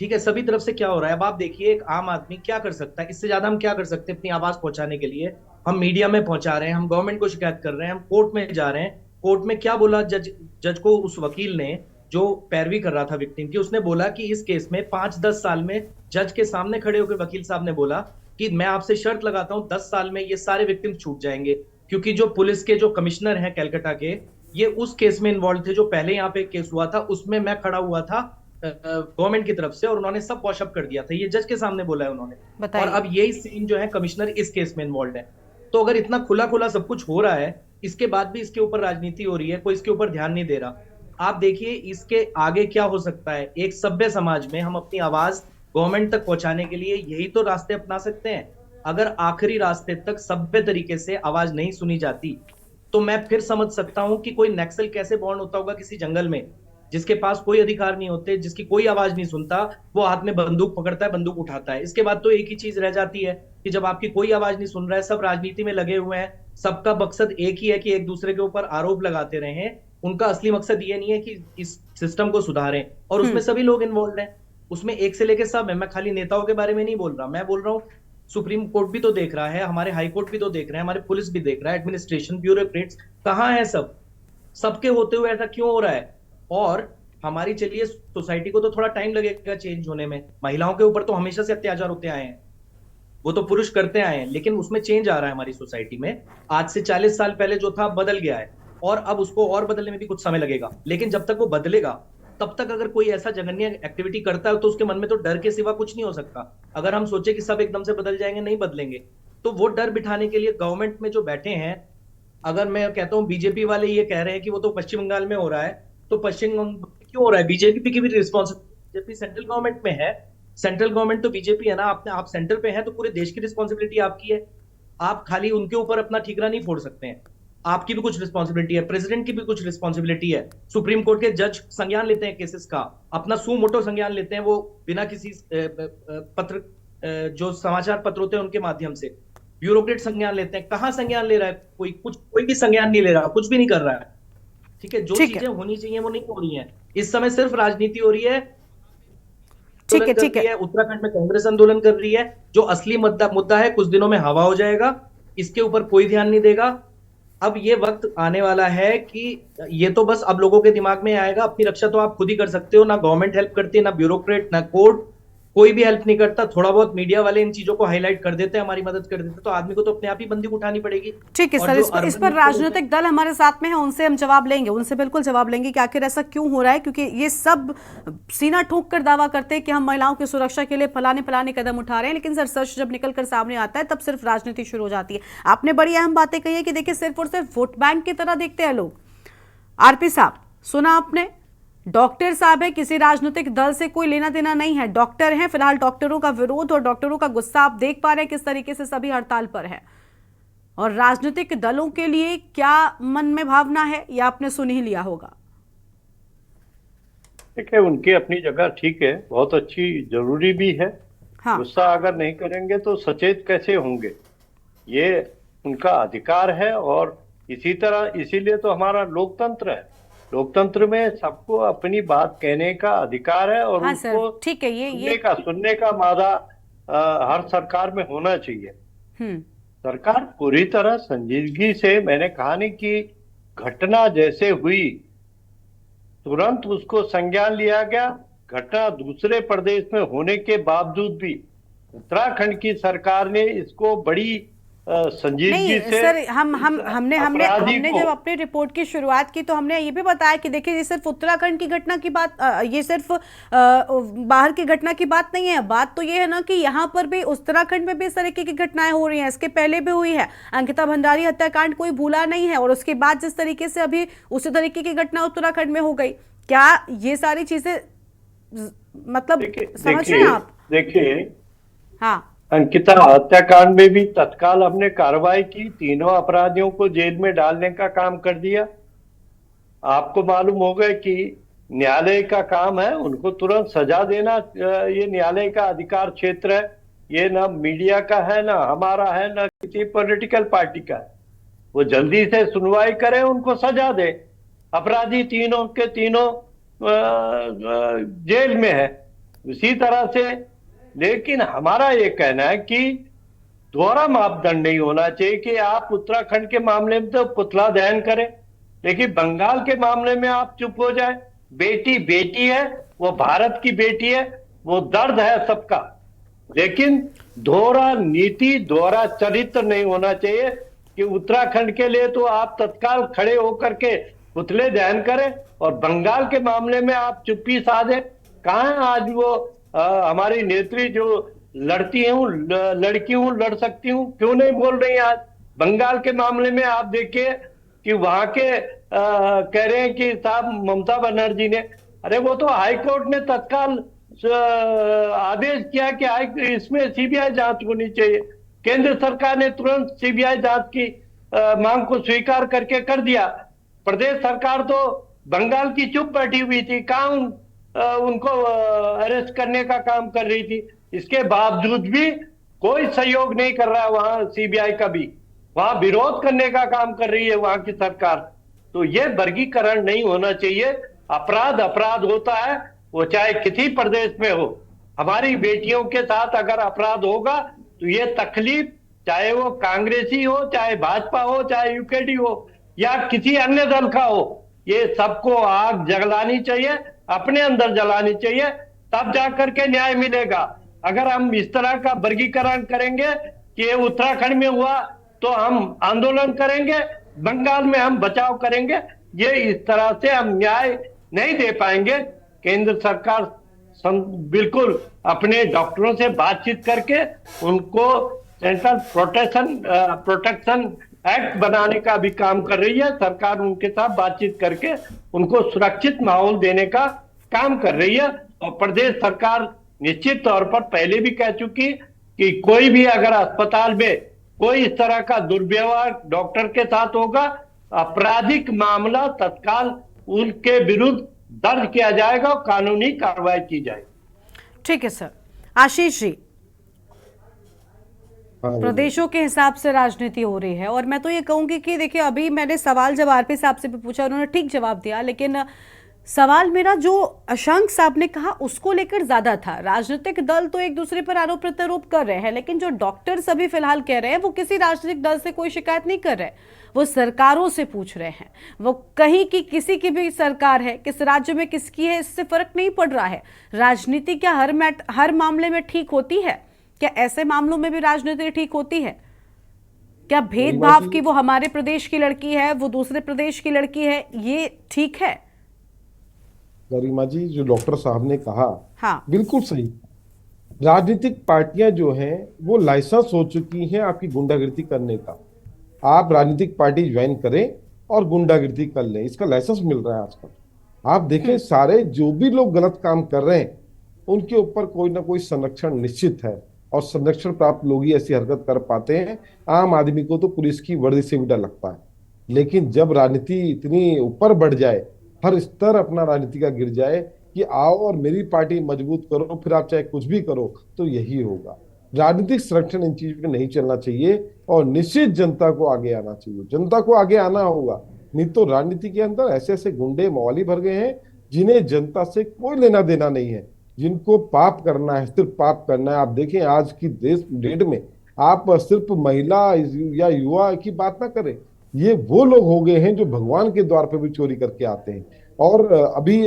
ठीक है, सभी तरफ से क्या हो रहा है। अब आप देखिए एक आम आदमी क्या कर सकता है, इससे ज्यादा हम क्या कर सकते हैं अपनी आवाज पहुंचाने के लिए? हम मीडिया में पहुंचा रहे हैं, हम गवर्नमेंट को शिकायत कर रहे हैं, हम कोर्ट में जा रहे हैं। कोर्ट में क्या बोला जज को? उस वकील ने जो पैरवी कर रहा था विक्टिम की, उसने बोला कि इस केस में 5-10 साल में, जज के सामने खड़े होकर वकील साहब ने बोला कि मैं आपसे शर्त लगाता हूं 10 साल में ये सारे विक्टिम छूट जाएंगे, क्योंकि जो पुलिस के जो कमिश्नर हैं कलकत्ता के, ये उस केस में इन्वॉल्व थे जो पहले यहाँ पे केस हुआ था, उसमें मैं खड़ा हुआ था गवर्नमेंट की तरफ से, और उन्होंने सब वॉशअप कर दिया था। ये जज के सामने बोला है उन्होंने। और अब यही सीन जो है कमिश्नर इस केस में इन्वॉल्व है। तो अगर इतना खुला खुला सब कुछ हो रहा है, इसके बाद भी इसके ऊपर राजनीति हो रही है, कोई इसके ऊपर ध्यान नहीं दे रहा। आप देखिए इसके आगे क्या हो सकता है। एक सभ्य समाज में हम अपनी आवाज गवर्नमेंट तक पहुंचाने के लिए यही तो रास्ते अपना सकते हैं। अगर आखिरी रास्ते तक सभ्य तरीके से आवाज नहीं सुनी जाती, तो मैं फिर समझ सकता हूं कि कोई नक्सल कैसे बॉर्न होता होगा किसी जंगल में, जिसके पास कोई अधिकार नहीं होते, जिसकी कोई आवाज नहीं सुनता, वो हाथ में बंदूक पकड़ता है, बंदूक उठाता है। इसके बाद तो एक ही चीज रह जाती है कि जब आपकी कोई आवाज नहीं सुन रहा है, सब राजनीति में लगे हुए हैं, सबका मकसद एक ही है कि एक दूसरे के ऊपर आरोप लगाते रहें। उनका असली मकसद ये नहीं है कि इस सिस्टम को सुधारें, और उसमें सभी लोग इन्वॉल्व हैं, उसमें एक से लेके सब है। मैं खाली नेताओं के बारे में नहीं बोल रहा, मैं बोल रहा हूँ सुप्रीम कोर्ट भी तो देख रहा है, हमारे हाई कोर्ट भी तो देख रहे हैं, हमारे पुलिस भी देख रहा है, एडमिनिस्ट्रेशन, ब्यूरोक्रेट्स कहाँ है? सबके होते हुए ऐसा क्यों हो रहा है? और हमारी चलिए सोसाइटी को तो थोड़ा टाइम लगेगा चेंज होने में, महिलाओं के ऊपर तो हमेशा से अत्याचार होते आए हैं, वो तो पुरुष करते आए हैं, लेकिन उसमें चेंज आ रहा है हमारी सोसाइटी में। आज से 40 साल पहले जो था बदल गया है, और अब उसको और बदलने में भी कुछ समय लगेगा। लेकिन जब तक वो बदलेगा, तब तक अगर कोई ऐसा जघन्य एक्टिविटी करता है तो उसके मन में तो डर के सिवा कुछ नहीं हो सकता। अगर हम सोचे कि सब एकदम से बदल जाएंगे, नहीं बदलेंगे, तो वो डर बिठाने के लिए गवर्नमेंट में जो बैठे हैं, अगर मैं कहता हूँ बीजेपी वाले ये कह रहे हैं कि वो तो पश्चिम बंगाल में हो रहा है, तो पश्चिम बंगाल क्यों हो रहा है? बीजेपी की भी रिस्पॉन्सिबिलिटी सेंट्रल गवर्नमेंट में है, सेंट्रल गवर्नमेंट तो बीजेपी है ना, आप सेंटर पे हैं तो पूरे देश की रिस्पॉन्सिबिलिटी आपकी है। आप खाली उनके ऊपर अपना ठीकरा नहीं फोड़ सकते हैं, आपकी भी कुछ रिस्पॉन्सिबिलिटी है, प्रेसिडेंट की भी कुछ रिस्पॉन्सिबिलिटी है। सुप्रीम कोर्ट के जज संज्ञान लेते हैं केसेस का, अपना सू मोटो संज्ञान लेते हैं, वो बिना किसी पत्र, जो समाचार पत्र होते हैं उनके माध्यम से। ब्यूरोक्रेट संज्ञान लेते हैं, कहाँ संज्ञान ले रहा है? कोई भी संज्ञान नहीं ले रहा, कुछ भी नहीं कर रहा है। ठीक है, जो चीजें होनी चाहिए वो नहीं हो रही हैं। इस समय सिर्फ राजनीति हो रही है। ठीक है। उत्तराखंड में कांग्रेस आंदोलन कर रही है, जो असली मुद्दा है कुछ दिनों में हवा हो जाएगा, इसके ऊपर कोई ध्यान नहीं देगा। अब ये वक्त आने वाला है कि ये तो बस अब लोगों के दिमाग में आएगा, अपनी रक्षा तो आप खुद ही कर सकते हो, ना गवर्नमेंट हेल्प करती है, ना ब्यूरोक्रेट, ना कोर्ट, कोई भी हेल्प नहीं करता। थोड़ा बहुत मीडिया वाले इन चीजों को हाईलाइट कर देते हैं, हमारी मदद कर देते हैं, तो आदमी को तो अपने आप ही बंदूक उठानी पड़ेगी। ठीक है सर, इस पर राजनीतिक दल हमारे साथ में है, उनसे हम जवाब लेंगे, उनसे बिल्कुल जवाब लेंगे कि आखिर ऐसा क्यों हो रहा है, क्योंकि ये सब सीना ठोक कर दावा करते हैं कि हम महिलाओं की सुरक्षा के लिए फलाने कदम उठा रहे हैं, लेकिन सर सच जब निकल कर सामने आता है तब सिर्फ राजनीति शुरू हो जाती है। आपने बड़ी अहम बातें कही है कि देखिए सिर्फ और सिर्फ वोट बैंक की तरह देखते हैं लोग। आरपी साहब, सुना आपने, डॉक्टर साहब है, किसी राजनीतिक दल से कोई लेना देना नहीं है, डॉक्टर हैं। फिलहाल डॉक्टरों का विरोध और डॉक्टरों का गुस्सा आप देख पा रहे हैं किस तरीके से सभी हड़ताल पर है, और राजनीतिक दलों के लिए क्या मन में भावना है ये आपने सुन ही लिया होगा। ठीक है, उनकी अपनी जगह ठीक है, बहुत अच्छी, जरूरी भी है, हाँ। गुस्सा अगर नहीं करेंगे तो सचेत कैसे होंगे? ये उनका अधिकार है। और इसी तरह इसीलिए तो हमारा लोकतंत्र है। लोकतंत्र में सबको अपनी बात कहने का अधिकार है और हाँ उसको सर, ठीक है, ये सुनने का मादा हर सरकार में होना चाहिए। सरकार पूरी तरह संजीदगी से, मैंने कहा नहीं कि घटना जैसे हुई तुरंत उसको संज्ञान लिया गया। घटना दूसरे प्रदेश में होने के बावजूद भी उत्तराखंड की सरकार ने इसको बड़ी संजीदगी नहीं से सर, हमने जब अपनी रिपोर्ट की शुरुआत की तो हमने ये भी बताया कि देखिए ये सिर्फ उत्तराखंड की घटना की बात, ये सिर्फ बाहर की घटना की बात नहीं है। बात तो ये है ना कि यहाँ पर भी उत्तराखंड में भी इस तरीके की घटनाएं हो रही हैं, इसके पहले भी हुई है। अंकिता भंडारी हत्याकांड कोई भूला नहीं है और उसके बाद जिस तरीके से अभी उसी तरीके की घटना उत्तराखंड में हो गई, क्या ये सारी चीजें मतलब समझ रहे हैं आप? देखिए, हाँ, अंकिता हत्याकांड में भी तत्काल हमने कार्रवाई की, तीनों अपराधियों को जेल में डालने का काम कर दिया। आपको मालूम होगा कि न्यायालय का काम है उनको तुरंत सजा देना, ये न्यायालय का अधिकार क्षेत्र है। ये ना मीडिया का है, ना हमारा है, ना किसी पॉलिटिकल पार्टी का है। वो जल्दी से सुनवाई करे, उनको सजा दे। अपराधी तीनों के तीनों जेल में है। इसी तरह से, लेकिन हमारा ये कहना है कि दोहरा मापदंड नहीं होना चाहिए कि आप उत्तराखंड के मामले में तो पुतला दहन करें, लेकिन बंगाल के मामले में आप चुप हो जाए। बेटी बेटी है, वो भारत की बेटी है, वो दर्द है सबका। लेकिन दोहरा नीति, दोहरा चरित्र नहीं होना चाहिए कि उत्तराखंड के लिए तो आप तत्काल खड़े होकर के पुतले दहन करें और बंगाल के मामले में आप चुप्पी साधे। कहाँ है आज वो हमारी नेत्री जो लड़ती हूँ, लड़की हूँ, लड़ सकती हूँ, क्यों नहीं बोल रही आज? बंगाल के मामले में आप देखिए कि वहां के कह रहे हैं कि साहब ममता बनर्जी ने, अरे वो तो हाई कोर्ट ने तत्काल आदेश किया कि इसमें सीबीआई जांच होनी चाहिए। केंद्र सरकार ने तुरंत सीबीआई जांच की मांग को स्वीकार करके कर दिया। प्रदेश सरकार तो बंगाल की चुप बैठी हुई थी, कहाँ उनको अरेस्ट करने का काम कर रही थी। इसके बावजूद भी कोई सहयोग नहीं कर रहा है वहां सीबीआई का भी, वहां विरोध करने का काम कर रही है वहां की सरकार। तो ये वर्गीकरण नहीं होना चाहिए। अपराध अपराध होता है, वो चाहे किसी प्रदेश में हो। हमारी बेटियों के साथ अगर अपराध होगा तो ये तकलीफ, चाहे वो कांग्रेसी हो, चाहे भाजपा हो, चाहे यूकेडी हो या किसी अन्य दल का हो, ये सबको आग जलानी चाहिए, अपने अंदर जलानी चाहिए, तब जाकर के न्याय मिलेगा। अगर हम इस तरह का वर्गीकरण करेंगे कि ये उत्तराखंड में हुआ तो हम आंदोलन करेंगे, बंगाल में हम बचाव करेंगे, ये इस तरह से हम न्याय नहीं दे पाएंगे। केंद्र सरकार बिल्कुल अपने डॉक्टरों से बातचीत करके उनको सेंट्रल प्रोटेक्शन एक्ट बनाने का भी काम कर रही है। सरकार उनके साथ बातचीत करके उनको सुरक्षित माहौल देने का काम कर रही है। और प्रदेश सरकार निश्चित तौर पर पहले भी कह चुकी कि कोई भी अगर अस्पताल में कोई इस तरह का दुर्व्यवहार डॉक्टर के साथ होगा, आपराधिक मामला तत्काल उनके विरुद्ध दर्ज किया जाएगा और कानूनी कार्रवाई की जाएगी। ठीक है सर। आशीष जी, प्रदेशों के हिसाब से राजनीति हो रही है और मैं तो ये कहूंगी कि देखिए, अभी मैंने सवाल जब आरपी साहब से भी पूछा, उन्होंने ठीक जवाब दिया, लेकिन सवाल मेरा जो अशंक साहब ने कहा उसको लेकर ज्यादा था। राजनीतिक दल तो एक दूसरे पर आरोप प्रत्यारोप कर रहे हैं, लेकिन जो डॉक्टर्स अभी फिलहाल कह रहे हैं वो किसी राजनीतिक दल से कोई शिकायत नहीं कर रहे, वो सरकारों से पूछ रहे हैं। वो कहीं की किसी की भी सरकार है, किस राज्य में किसकी है, इससे फर्क नहीं पड़ रहा है। राजनीति क्या हर मामले में ठीक होती है? क्या ऐसे मामलों में भी राजनीति ठीक होती है? क्या भेदभाव कि वो हमारे प्रदेश की लड़की है, वो दूसरे प्रदेश की लड़की है, ये ठीक है? गरिमा जी, जो डॉक्टर साहब ने कहा, हाँ, बिल्कुल सही। राजनीतिक पार्टियां जो हैं वो लाइसेंस हो चुकी हैं आपकी गुंडागिर्दी करने का। आप राजनीतिक पार्टी ज्वाइन करें और गुंडागिर्दी कर लें, इसका लाइसेंस मिल रहा है आजकल। आप देखें, सारे जो भी लोग गलत काम कर रहे हैं उनके ऊपर कोई ना कोई संरक्षण निश्चित है, और संरक्षण प्राप्त लोग ही ऐसी हरकत कर पाते हैं। आम आदमी को तो पुलिस की वर्दी से भी डर लगता है, लेकिन जब राजनीति इतनी ऊपर बढ़ जाए, हर स्तर अपना राजनीति का गिर जाए, कि आओ और मेरी पार्टी मजबूत करो, फिर आप चाहे कुछ भी करो, तो यही होगा। राजनीतिक संरक्षण इन चीज पे नहीं चलना चाहिए और निश्चित जनता को आगे आना चाहिए, जनता को आगे आना होगा। नहीं तो राजनीति के अंदर ऐसे ऐसे गुंडे मवाली भर गए हैं जिन्हें जनता से कोई लेना देना नहीं है, जिनको पाप करना है, सिर्फ पाप करना है। आप देखें आज की देश डेट में आप सिर्फ महिला या युवा की बात ना करें, ये वो लोग हो गए हैं जो भगवान के द्वार पे भी चोरी करके आते हैं। और अभी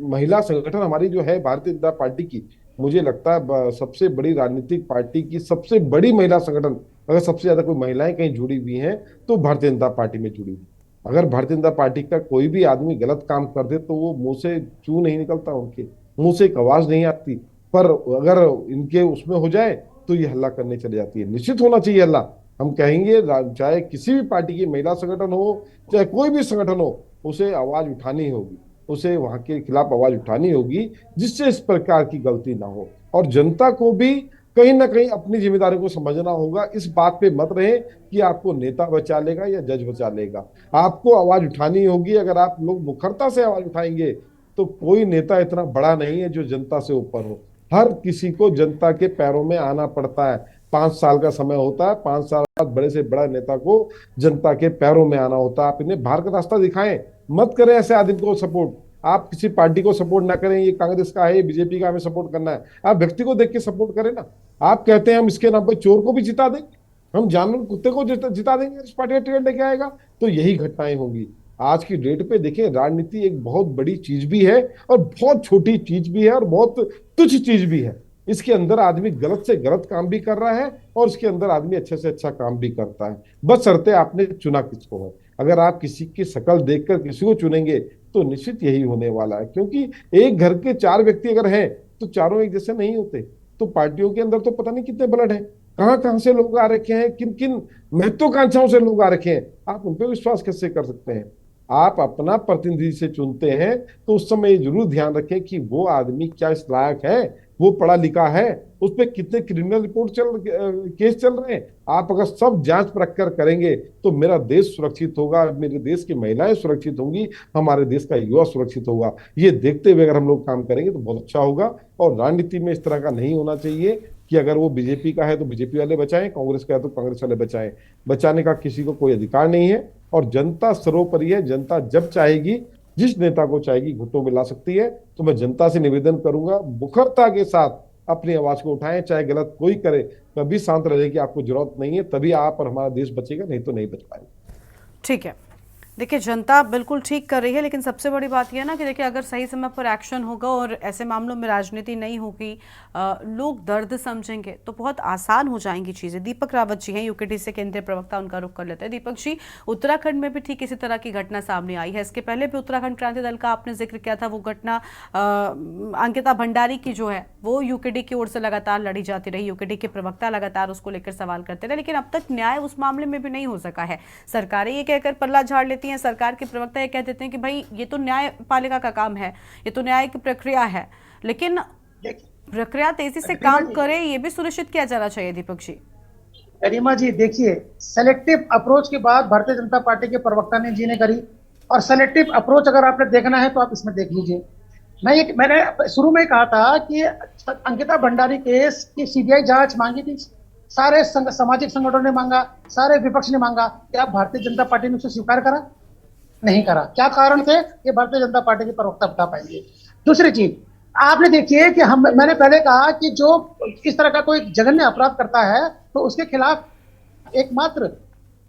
महिला संगठन हमारी जो है भारतीय जनता पार्टी की, मुझे लगता है सबसे बड़ी राजनीतिक पार्टी की सबसे बड़ी महिला संगठन, अगर सबसे ज्यादा कोई महिलाएं कहीं जुड़ी हुई हैं तो भारतीय जनता पार्टी में जुड़ी हुई। अगर भारतीय जनता पार्टी का कोई भी आदमी गलत काम कर दे तो वो मुंह से चू नहीं निकलता, उनके मुंह से एक आवाज नहीं आती, पर अगर इनके उसमें हो जाए तो ये हल्ला करने चले जाती है। निश्चित होना चाहिए हल्ला, हम कहेंगे चाहे किसी भी पार्टी की महिला संगठन हो, चाहे कोई भी संगठन हो, उसे आवाज उठानी होगी, उसे वहां के खिलाफ आवाज उठानी होगी जिससे इस प्रकार की गलती ना हो। और जनता को भी कहीं ना कहीं अपनी जिम्मेदारी को समझना होगा। इस बात पे मत रहे कि आपको नेता बचा लेगा या जज बचा लेगा, आपको आवाज उठानी होगी। अगर आप लोग मुखरता से आवाज उठाएंगे तो कोई नेता इतना बड़ा नहीं है जो जनता से ऊपर हो। हर किसी को जनता के पैरों में आना पड़ता है। 5 साल का समय होता है, 5 साल बाद बड़े से बड़ा नेता को जनता के पैरों में आना होता है। आप इन्हें बाहर का रास्ता दिखाएं, मत करें ऐसे आदमी को सपोर्ट। आप किसी पार्टी को सपोर्ट ना करें, ये कांग्रेस का है, ये बीजेपी का, हमें सपोर्ट करना है। आप व्यक्ति को देख के सपोर्ट करें ना। आप कहते हैं हम इसके नाम पर चोर को भी जिता देंगे, हम जानवर कुत्ते को जिता देंगे, इस पार्टी का टिकट लेके आएगा, तो यही घटनाएं होंगी। आज की डेट पे देखें, राजनीति एक बहुत बड़ी चीज भी है और बहुत छोटी चीज भी है और बहुत तुच्छ चीज भी है। इसके अंदर आदमी गलत से गलत काम भी कर रहा है और इसके अंदर आदमी अच्छे से अच्छा काम भी करता है, बस शर्ते आपने चुना किसको है। अगर आप किसी की शक्ल देखकर किसी को चुनेंगे तो निश्चित यही होने वाला है, क्योंकि एक घर के 4 व्यक्ति अगर हैं तो चारों एक जैसे नहीं होते। तो पार्टियों के अंदर तो पता नहीं कितने ब्लड हैं, कहां कहां से लोग आ रखे हैं, किन किन महत्वाकांक्षाओं से लोग आ रखे हैं, आप उन पर विश्वास कैसे कर सकते हैं। आप अपना प्रतिनिधि से चुनते हैं तो उस समय जरूर ध्यान रखें कि वो आदमी क्या इस लायक है, वो पढ़ा लिखा है, उस पर कितने क्रिमिनल रिपोर्ट केस चल रहे हैं। आप अगर सब जांच परख कर करेंगे तो मेरा देश सुरक्षित होगा, मेरे देश की महिलाएं सुरक्षित होंगी, हमारे देश का युवा सुरक्षित होगा। ये देखते हुए अगर हम लोग काम करेंगे तो बहुत अच्छा होगा। और राजनीति में इस तरह का नहीं होना चाहिए कि अगर वो बीजेपी का है तो बीजेपी वाले बचाएं, कांग्रेस का है तो कांग्रेस वाले बचाएं। बचाने का किसी को कोई अधिकार नहीं है और जनता सर्वोपरि है। जनता जब चाहेगी, जिस नेता को चाहेगी, घुटनों में ला सकती है। तो मैं जनता से निवेदन करूंगा, मुखरता के साथ अपनी आवाज को उठाएं, चाहे गलत कोई करे, कभी शांत रहे कि आपको जरूरत नहीं है, तभी आप और हमारा देश बचेगा, नहीं तो नहीं बच पाएगा। ठीक है, देखिए जनता बिल्कुल ठीक कर रही है, लेकिन सबसे बड़ी बात यह है ना कि देखिए अगर सही समय पर एक्शन होगा और ऐसे मामलों में राजनीति नहीं होगी, लोग दर्द समझेंगे तो बहुत आसान हो जाएंगी चीज़ें। दीपक रावत जी हैं यूकेडी से केंद्रीय प्रवक्ता, उनका रुख कर लेते हैं। दीपक जी, उत्तराखंड में भी ठीक इसी तरह की घटना सामने आई है। इसके पहले भी उत्तराखंड क्रांति दल का आपने जिक्र किया था, वो घटना अंकिता भंडारी की जो है वो यूकेडी की ओर से लगातार लड़ी जाती रही, यूकेडी के प्रवक्ता लगातार उसको लेकर सवाल करते रहे, लेकिन अब तक न्याय उस मामले में भी नहीं हो सका है। सरकारें ये कहकर पल्ला झाड़ लेती हैं, सरकार के प्रवक्ता ये कह देते हैं कि भाई ये तो न्यायपालिका का काम है, ये तो न्याय की प्रक्रिया है, लेकिन प्रक्रिया तेजी से काम करे ये भी सुनिश्चित किया जाना चाहिए। दीपक जी, गरिमा जी, देखिए सेलेक्टिव अप्रोच की बात भारतीय जनता पार्टी के प्रवक्ता ने जी ने करी, और सेलेक्टिव अप्रोच अगर आपने देखना है तो आप इसमें देख लीजिए। मैंने शुरू में कहा था कि अंकिता भंडारी केस की सीबीआई जांच मांगी थी, सारे सामाजिक संगठनों ने मांगा, सारे विपक्ष ने मांगा, क्या भारतीय जनता पार्टी ने उसे स्वीकार करा? नहीं करा। क्या कारण थे, ये भारतीय जनता पार्टी के प्रवक्ता बता पाएंगे। दूसरी चीज आपने देखिए कि मैंने पहले कहा कि जो इस तरह का कोई जघन्य अपराध करता है तो उसके खिलाफ एकमात्र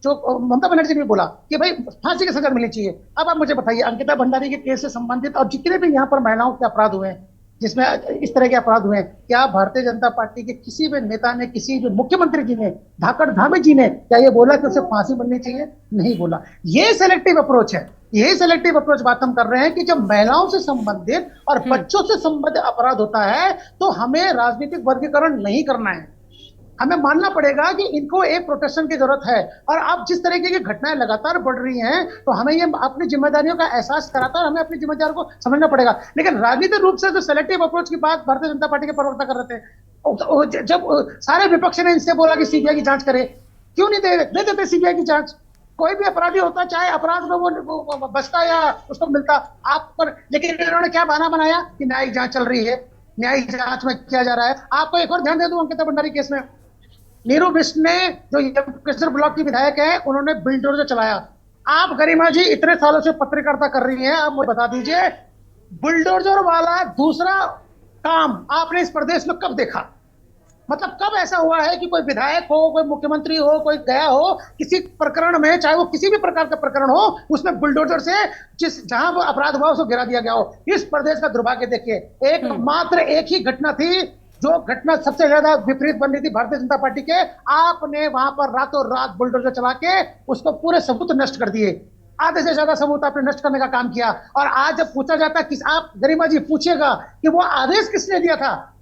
जो ममता बनर्जी ने बोला कि भाई फांसी की सजा मिलनी चाहिए। अब आप मुझे बताइए, अंकिता भंडारी के केस से संबंधित और जितने भी यहाँ पर महिलाओं के अपराध हुए हैं, जिसमें इस तरह के अपराध हुए हैं, क्या भारतीय जनता पार्टी के किसी भी नेता ने, किसी भी मुख्यमंत्री जी ने, धाकड़ धामी जी ने क्या ये बोला कि उसे फांसी मिलनी चाहिए? नहीं बोला। ये सेलेक्टिव अप्रोच है, यही सेलेक्टिव अप्रोच बात हम कर रहे हैं कि जब महिलाओं से संबंधित और बच्चों से संबंधित अपराध होता है तो हमें राजनीतिक वर्गीकरण नहीं करना है। हमें मानना पड़ेगा कि इनको एक प्रोटेक्शन की जरूरत है, और आप जिस तरीके की घटनाएं लगातार बढ़ रही हैं तो हमें ये अपनी जिम्मेदारियों का एहसास कराता है, हमें अपनी जिम्मेदारियों को समझना पड़ेगा। लेकिन राजनीतिक रूप से जो सेलेक्टिव अप्रोच की बात भारतीय जनता पार्टी के प्रवक्ता कर रहे थे, जब सारे विपक्ष ने इनसे बोला कि सीबीआई की जांच करे, क्यों नहीं दे देते सीबीआई की जांच? कोई भी अपराधी होता, चाहे अपराध में वो बचता या उसको मिलता आप पर, लेकिन इन्होंने क्या बहाना बनाया कि न्यायिक जांच चल रही है, न्यायिक जांच में किया जा रहा है। आपको एक और ध्यान दे दूं अंकिता भंडारी केस में, नीरू बिष्ट ने जो यमुना ब्लॉक की विधायक है, उन्होंने बुलडोजर चलाया। आप गरिमा जी इतने सालों से पत्रकारिता कर रही हैं, आप मुझे बता दीजिए बुलडोजर वाला दूसरा काम आपने इस प्रदेश में कब देखा? मतलब कब ऐसा हुआ है कि कोई विधायक हो, कोई मुख्यमंत्री हो, कोई गया हो किसी प्रकरण में, चाहे वो किसी भी प्रकार का प्रकरण हो, उसमें बुलडोजर से जहां वो अपराध हुआ उसको गिरा दिया गया हो? इस प्रदेश का दुर्भाग्य देखिए, मात्र एक ही घटना थी जो घटना सबसे ज्यादा विपरीत बन रही थी भारतीय जनता पार्टी के, आपने वहां पर रातों रात बुलडोजर चला के उसको पूरे सबूत नष्ट कर दिए। आधे से ज्यादा सबूत आपने नष्ट करने का काम किया। और आज जब पूछा जाता है, आप गरिमा जी पूछिएगा कि वो आदेश किसने दिया था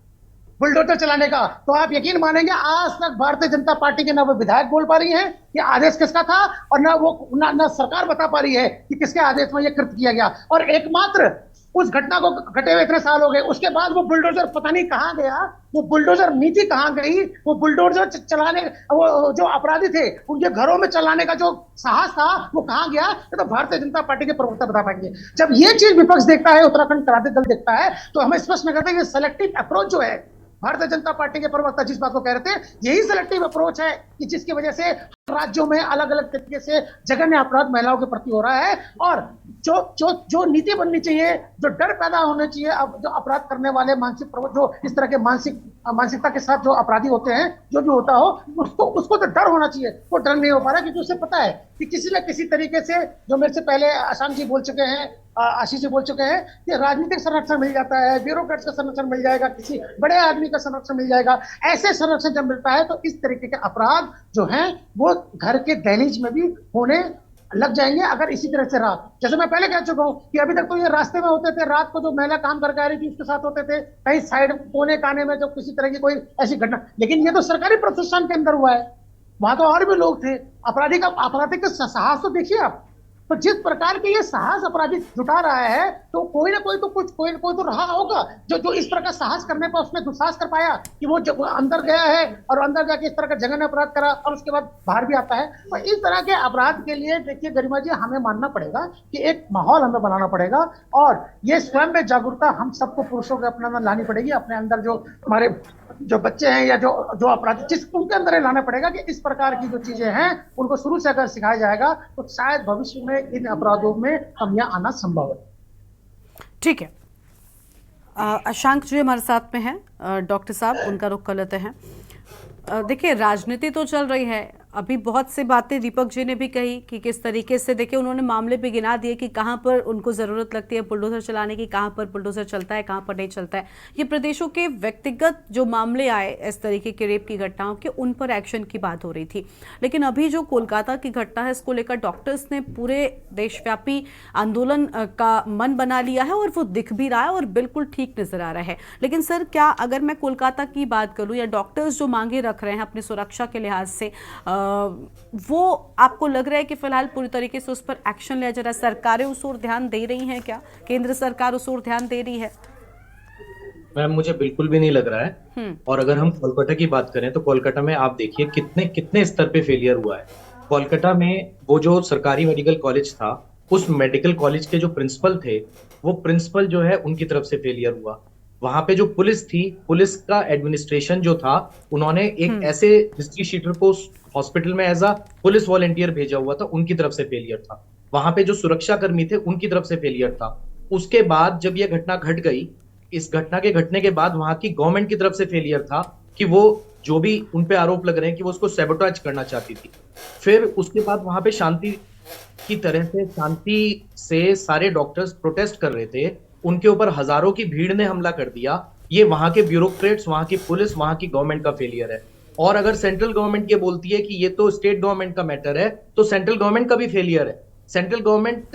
बुलडोजर चलाने का, तो आप यकीन मानेंगे आज तक भारतीय जनता पार्टी के ना वो विधायक बोल पा रही है कि आदेश किसका था, और ना सरकार बता पा रही है कि किसके आदेश में यह कृत्य किया गया। और एकमात्र उस घटना को घटे हुए इतने साल हो गए, उसके बाद वो बुलडोजर पता नहीं कहां गया, वो बुलडोजर नीति कहां गई, वो बुलडोजर चलाने, वो जो अपराधी थे उनके घरों में चलाने का जो साहस था वो कहां गया? ये तो भारतीय जनता पार्टी के प्रवक्ता बता पाएंगे। जब ये चीज विपक्ष देखता है, उत्तराखंड क्रांति दल देखता है, तो हमें स्पष्ट करते हैं कि सेलेक्टिव अप्रोच जो है भारतीय जनता पार्टी के प्रवक्ता जिस बात को कह रहे थे, यही सेलेक्टिव अप्रोच है कि जिसकी वजह से राज्यों में अलग अलग तरीके से जघन्य अपराध महिलाओं के प्रति हो रहा है। और जो नीति बननी चाहिए, जो डर पैदा होने चाहिए, अब जो अपराध करने वाले जो इस तरह के मानसिकता के साथ जो अपराधी होते हैं, जो भी होता हो, उसको तो डर होना चाहिए। वो डर नहीं हो पा रहा क्योंकि उसे पता है कि किसी न किसी तरीके से, जो मेरे से पहले आसाम जी बोल चुके हैं, आशीष जी बोल चुके हैं, कि राजनीतिक संरक्षण मिल जाता है, ब्यूरोक्रेट्स का संरक्षण मिल जाएगा, किसी बड़े आदमी का संरक्षण मिल जाएगा। ऐसे संरक्षण जब मिलता है तो इस तरीके के अपराध जो हैं वो घर के दहलीज में भी होने लग जाएंगे, अगर इसी तरह से रहा। जैसे मैं पहले कह चुका हूं कि अभी तक तो ये रास्ते में होते थे, रात को जो महिला काम करके आ रही थी उसके साथ होते थे, कहीं साइड कोने काने में जो किसी तरह की कोई ऐसी घटना, लेकिन ये तो सरकारी प्रतिष्ठान के अंदर हुआ है, वहां तो और भी लोग थे। आपराधिक साहस तो देखिए आप, तो जिस प्रकार के ये साहस अपराधी जुटा रहा है, तो कोई ना कोई तो रहा होगा जो इस तरह का साहस करने पर उसने दुस्साहस कर पाया कि वो जब अंदर गया है और अंदर जाके इस तरह का जघन्य अपराध करा और उसके बाद बाहर भी आता है। तो इस तरह के अपराध के लिए देखिए गरिमा जी, हमें मानना पड़ेगा कि एक माहौल हमें बनाना पड़ेगा, और ये स्वयं में जागरूकता हम सबको पुरुषों के अपने अंदर लानी पड़ेगी। अपने अंदर जो हमारे जो बच्चे हैं या जो अपराधी उनके अंदर लाना पड़ेगा कि इस प्रकार की जो चीजें हैं उनको शुरू से अगर सिखाया जाएगा तो शायद भविष्य में इन अपराधों में कमियां आना संभव है। ठीक है, अशांक जी हमारे साथ में हैं, डॉक्टर साहब उनका रुख कर लेते हैं। देखिए राजनीति तो चल रही है, अभी बहुत सी बातें दीपक जी ने भी कही कि किस तरीके से, देखिए उन्होंने मामले पे गिना दिए कि कहाँ पर उनको ज़रूरत लगती है बुलडोजर चलाने की, कहाँ पर बुलडोजर चलता है, कहाँ पर नहीं चलता है। ये प्रदेशों के व्यक्तिगत जो मामले आए इस तरीके के रेप की घटनाओं के, उन पर एक्शन की बात हो रही थी। लेकिन अभी जो कोलकाता की घटना है, इसको लेकर डॉक्टर्स ने पूरे देशव्यापी आंदोलन का मन बना लिया है और वो दिख भी रहा है और बिल्कुल ठीक नजर आ रहा है। लेकिन सर, क्या अगर मैं कोलकाता की बात करूँ या डॉक्टर्स जो मांगे रख रहे हैं अपनी सुरक्षा के लिहाज से, वो आपको लग रहा है कि फिलहाल पूरी तरीके से उस पर एक्शन लिया जा रहा है? सरकारें उस ओर ध्यान दे रही हैं क्या? केंद्र सरकार उस ओर ध्यान दे रही है? मैम, मुझे बिल्कुल भी नहीं लग रहा है। और अगर हम कोलकाता की बात करें तो कोलकाता में आप देखिए कितने स्तर पे फेलियर हुआ है। कोलकाता में वो जो सरकारी मेडिकल कॉलेज था, उस मेडिकल कॉलेज के जो प्रिंसिपल थे, वो प्रिंसिपल जो है उनकी तरफ से फेलियर हुआ। वहां पे जो पुलिस थी, पुलिस का एडमिनिस्ट्रेशन जो था, उन्होंने एक ऐसे हिस्ट्री शीटर को हॉस्पिटल में एज अ पुलिस वॉलंटियर भेजा हुआ था, उनकी तरफ से फेलियर था। वहां पे जो सुरक्षा कर्मी थे, उनकी तरफ से फेलियर था। उसके बाद जब ये घटना घट गई, इस घटना के घटने के बाद वहां की गवर्नमेंट की तरफ से फेलियर था कि वो जो भी उन पे आरोप लग रहे हैं कि वो उसको सैबोटेज करना चाहती थी। फिर उसके बाद वहां पे शांति से सारे डॉक्टर्स प्रोटेस्ट कर रहे थे, उनके ऊपर हजारों की भीड़ ने हमला कर दिया। ये वहां के ब्यूरोक्रेट्स, वहां की पुलिस, वहां की गवर्नमेंट का फेलियर है। और अगर सेंट्रल गवर्नमेंट ये बोलती है कि ये तो स्टेट गवर्नमेंट का मैटर है, तो सेंट्रल गवर्नमेंट का भी फेलियर है। सेंट्रल गवर्नमेंट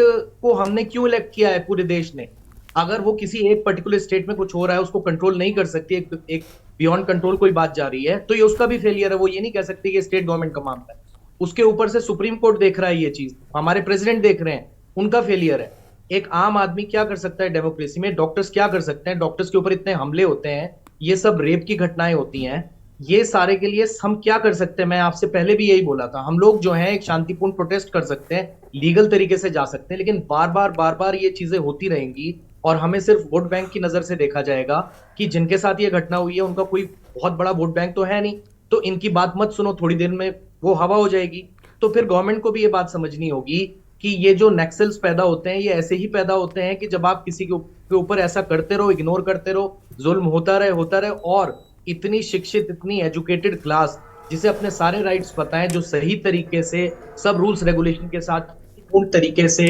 को हमने क्यों इलेक्ट किया है पूरे देश ने? अगर वो किसी एक पर्टिकुलर स्टेट में कुछ हो रहा है, उसको कंट्रोल नहीं कर सकती, एक बियॉन्ड कंट्रोल कोई बात जा रही है, तो ये उसका भी फेलियर है। वो ये नहीं कह सकती कि स्टेट गवर्नमेंट का मामला है। उसके ऊपर से सुप्रीम कोर्ट देख रहा है ये चीज, हमारे प्रेसिडेंट देख रहे हैं, उनका फेलियर है। एक आम आदमी क्या कर सकता है डेमोक्रेसी में? डॉक्टर्स क्या कर सकते हैं? डॉक्टर्स के ऊपर इतने हमले होते हैं, ये सब रेप की घटनाएं होती हैं, ये सारे के लिए हम क्या कर सकते हैं, मैं आपसे पहले भी यही बोला था, हम लोग जो है एक शांतिपूर्ण प्रोटेस्ट कर सकते हैं, लीगल तरीके से जा सकते हैं, लेकिन बार बार ये चीजें होती रहेंगी और हमें सिर्फ वोट बैंक की नजर से देखा जाएगा कि जिनके साथ ये घटना हुई है उनका कोई बहुत बड़ा वोट बैंक तो है नहीं, तो इनकी बात मत सुनो, थोड़ी देर में वो हवा हो जाएगी। तो फिर गवर्नमेंट को भी ये बात समझनी होगी कि ये जो नक्सल्स पैदा होते हैं ये ऐसे ही पैदा होते हैं कि जब आप किसी के ऊपर ऐसा करते रहो, इग्नोर करते रहो, जुल्म होता रहे, और इतनी शिक्षित, इतनी एजुकेटेड क्लास जिसे अपने सारे राइट्स पता है, जो सही तरीके से सब रूल्स रेगुलेशन के साथ पूर्ण तरीके से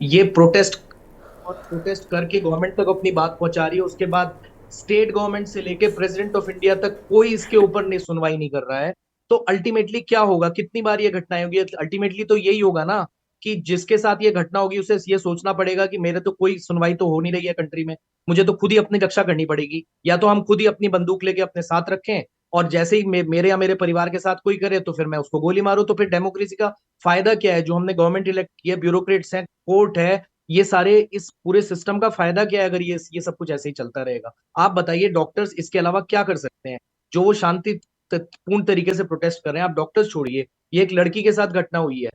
ये प्रोटेस्ट करके गवर्नमेंट तक अपनी बात पहुंचा रही है, उसके बाद स्टेट गवर्नमेंट से लेके प्रेसिडेंट ऑफ इंडिया तक कोई इसके ऊपर नहीं सुनवाई नहीं कर रहा है, तो अल्टीमेटली क्या होगा, कितनी बार ये घटनाएं होगी, अल्टीमेटली तो यही होगा ना कि जिसके साथ ये घटना होगी उसे ये सोचना पड़ेगा कि मेरे तो कोई सुनवाई तो हो नहीं रही है कंट्री में, मुझे तो खुद ही अपनी रक्षा करनी पड़ेगी, या तो हम खुद ही अपनी बंदूक लेके अपने साथ रखें और जैसे ही मेरे या मेरे परिवार के साथ कोई करे तो फिर मैं उसको गोली मारूं। तो फिर डेमोक्रेसी का फायदा क्या है? जो हमने गवर्नमेंट इलेक्ट किया, ब्यूरोक्रेट्स हैं, कोर्ट है, ये सारे इस पूरे सिस्टम का फायदा क्या है अगर ये सब कुछ ऐसे ही चलता रहेगा? आप बताइए, डॉक्टर्स इसके अलावा क्या कर सकते हैं? जो वो शांति पूर्ण तरीके से प्रोटेस्ट कर रहे हैं, आप डॉक्टर्स छोड़िए, ये एक लड़की के साथ घटना हुई है,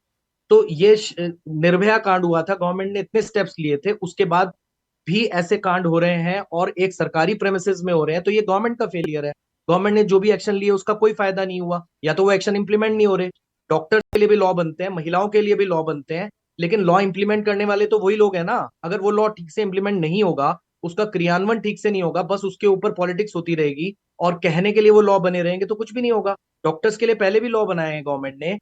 तो ये निर्भया कांड हुआ था, गवर्नमेंट ने इतने स्टेप्स लिए थे, उसके बाद भी ऐसे कांड हो रहे हैं और एक सरकारी प्रेमिसेस में हो रहे हैं, तो ये गवर्नमेंट का फेलियर है। गवर्नमेंट ने जो भी एक्शन लिए उसका कोई फायदा नहीं हुआ, या तो वो एक्शन इंप्लीमेंट नहीं हो रहे। डॉक्टर्स के लिए भी लॉ बनते हैं, महिलाओं के लिए भी लॉ बनते हैं, लेकिन लॉ इंप्लीमेंट करने वाले तो वही लोग हैं ना। अगर वो लॉ ठीक से इंप्लीमेंट नहीं होगा, उसका क्रियान्वयन ठीक से नहीं होगा, बस उसके ऊपर पॉलिटिक्स होती रहेगी और कहने के लिए वो लॉ बने रहेंगे, तो कुछ भी नहीं होगा। डॉक्टर्स के लिए पहले भी लॉ बनाए हैं गवर्नमेंट ने,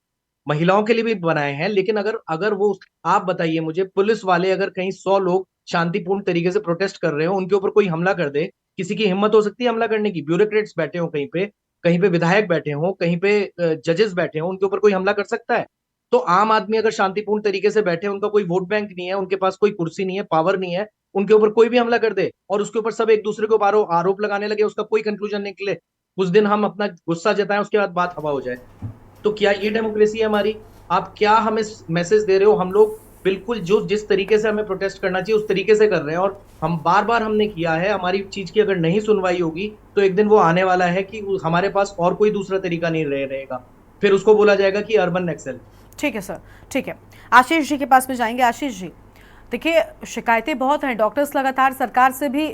महिलाओं के लिए भी बनाए हैं, लेकिन अगर वो, आप बताइए मुझे, पुलिस वाले अगर कहीं 100 लोग शांतिपूर्ण तरीके से प्रोटेस्ट कर रहे हो, उनके ऊपर कोई हमला कर दे, किसी की हिम्मत हो सकती है हमला करने की? ब्यूरोक्रेट्स बैठे हो कहीं पे विधायक बैठे हो, कहीं पे जजेस बैठे हो, उनके ऊपर कोई हमला कर सकता है? तो आम आदमी अगर शांतिपूर्ण तरीके से बैठे, उनका कोई वोट बैंक नहीं है, उनके पास कोई कुर्सी नहीं है, पावर नहीं है, उनके ऊपर कोई भी हमला कर दे और उसके ऊपर सब एक दूसरे के ऊपर आरोप लगाने लगे, उसका कोई कंक्लूजन निकले, कुछ दिन हम अपना गुस्सा जताएं, उसके बाद बात हवा हो जाए, तो क्या ये डेमोक्रेसी है हमारी? आप क्या हमें मैसेज दे रहे हो? हम लोग बिल्कुल जिस तरीके से हमें प्रोटेस्ट करना चाहिए उस तरीके से कर रहे हैं, और हम बार हमने किया है। हमारी चीज की अगर नहीं सुनवाई होगी तो एक दिन वो आने वाला है कि हमारे पास और कोई दूसरा तरीका नहीं रहेगा, फिर उसको बोला जाएगा कि अर्बन नक्सल। ठीक है सर, ठीक है। आशीष जी के पास में जाएंगे। आशीष जी, देखिए शिकायतें बहुत हैं, डॉक्टर्स लगातार सरकार से भी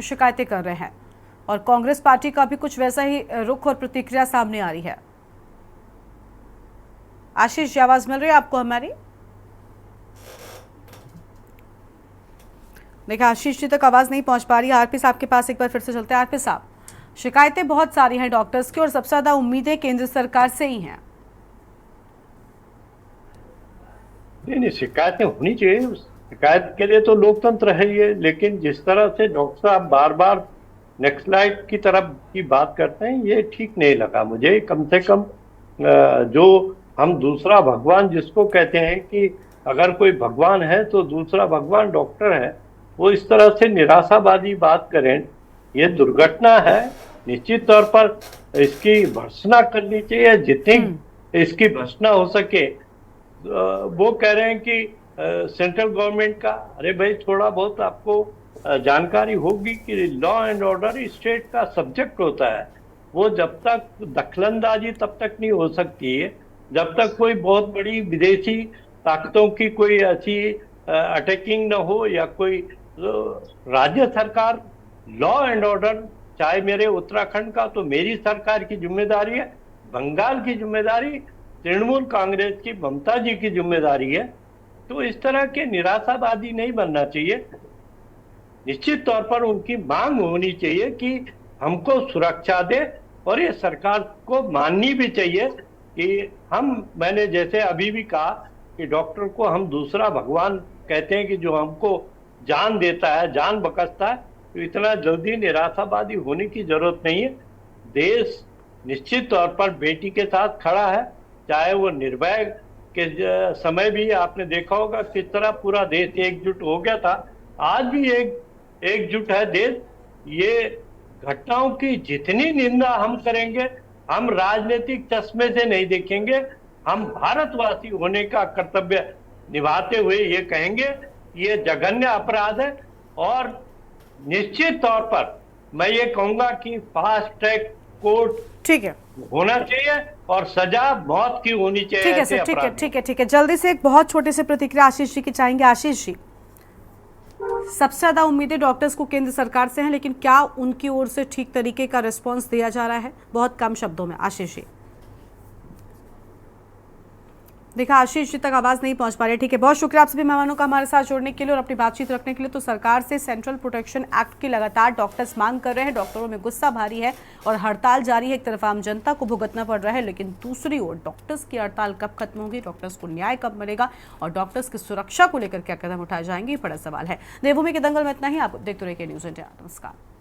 शिकायतें कर रहे हैं और कांग्रेस पार्टी का भी कुछ वैसा ही रुख और प्रतिक्रिया सामने आ रही है। आशीष जी, आवाज मिल रही है आपको हमारी? देखिए आशीष जी तक आवाज नहीं पहुंच पा रही है। आरपी साहब के पास एक बार फिर से चलते हैं। आरपी साहब, शिकायतें बहुत सारी हैं डॉक्टर्स की और सबसे ज्यादा उम्मीदें केंद्र सरकार से ही हैं। नहीं, शिकायतें होनी चाहिए, शिकायत के लिए तो लोकतंत्र है ये, लेकिन जिस तरह से डॉक्टर साहब बार बार नक्सलाइट की तरफ की बात करते हैं, ये ठीक नहीं लगा मुझे। कम से कम जो हम दूसरा भगवान जिसको कहते हैं कि अगर कोई भगवान है तो दूसरा भगवान डॉक्टर है, वो इस तरह से निराशावादी बात करें, ये दुर्घटना है। निश्चित तौर पर इसकी भर्त्सना करनी चाहिए, जितनी इसकी भर्त्सना हो सके। वो कह रहे हैं कि सेंट्रल गवर्नमेंट का, अरे भाई थोड़ा बहुत आपको जानकारी होगी कि लॉ एंड ऑर्डर स्टेट का सब्जेक्ट होता है। वो जब तक दखलंदाजी तब तक नहीं हो सकती है जब तक कोई बहुत बड़ी विदेशी ताकतों की कोई ऐसी अटैकिंग न हो, या कोई राज्य सरकार लॉ एंड ऑर्डर, चाहे मेरे उत्तराखंड का तो मेरी सरकार की जिम्मेदारी है, बंगाल की जिम्मेदारी तृणमूल कांग्रेस की ममता जी की जिम्मेदारी है। तो इस तरह के निराशावादी नहीं बनना चाहिए। निश्चित तौर पर उनकी मांग होनी चाहिए कि हमको सुरक्षा दे, और ये सरकार को माननी भी चाहिए कि मैंने जैसे अभी भी कहा कि डॉक्टर को हम दूसरा भगवान कहते हैं कि जो हमको जान देता है, जान बख्शता है, तो इतना जल्दी निराशावादी होने की जरूरत नहीं है। देश निश्चित तौर पर बेटी के साथ खड़ा है, चाहे वो निर्भया के समय भी आपने देखा होगा किस तरह पूरा देश एकजुट हो गया था, आज भी एकजुट है देश। ये घटनाओं की जितनी निंदा हम करेंगे, हम राजनीतिक चश्मे से नहीं देखेंगे, हम भारतवासी होने का कर्तव्य निभाते हुए ये कहेंगे ये जघन्य अपराध है। और निश्चित तौर पर मैं ये कहूंगा कि फास्ट ट्रैक कोर्ट ठीक है, होना चाहिए और सजा मौत की होनी चाहिए। ठीक है ऐसे सर, ठीक है, अपराध ठीक है, ठीक है। जल्दी से एक बहुत छोटी सी प्रतिक्रिया आशीष जी की चाहेंगे। आशीष जी, सबसे ज्यादा उम्मीदें डॉक्टर्स को केंद्र सरकार से हैं, लेकिन क्या उनकी ओर से ठीक तरीके का रिस्पांस दिया जा रहा है? बहुत कम शब्दों में आशीष जी। देखा, आशीष जी तक आवाज नहीं पहुंच पा रही। ठीक है, बहुत शुक्रिया आप सभी मेहमानों का हमारे साथ जुड़ने के लिए और अपनी बातचीत रखने के लिए। तो सरकार से सेंट्रल प्रोटेक्शन एक्ट की लगातार डॉक्टर्स मांग कर रहे हैं। डॉक्टरों में गुस्सा भारी है और हड़ताल जारी है। एक तरफ आम जनता को भुगतना पड़ रहा है, लेकिन दूसरी ओर डॉक्टर्स की हड़ताल कब खत्म होगी, डॉक्टर्स को न्याय कब मिलेगा और डॉक्टर्स की सुरक्षा को लेकर क्या कदम उठाए जाएंगे, ये बड़ा सवाल है। देवभूमि के दंगल में इतना ही। आप देखते रहिए न्यूज़ इंडिया। नमस्कार।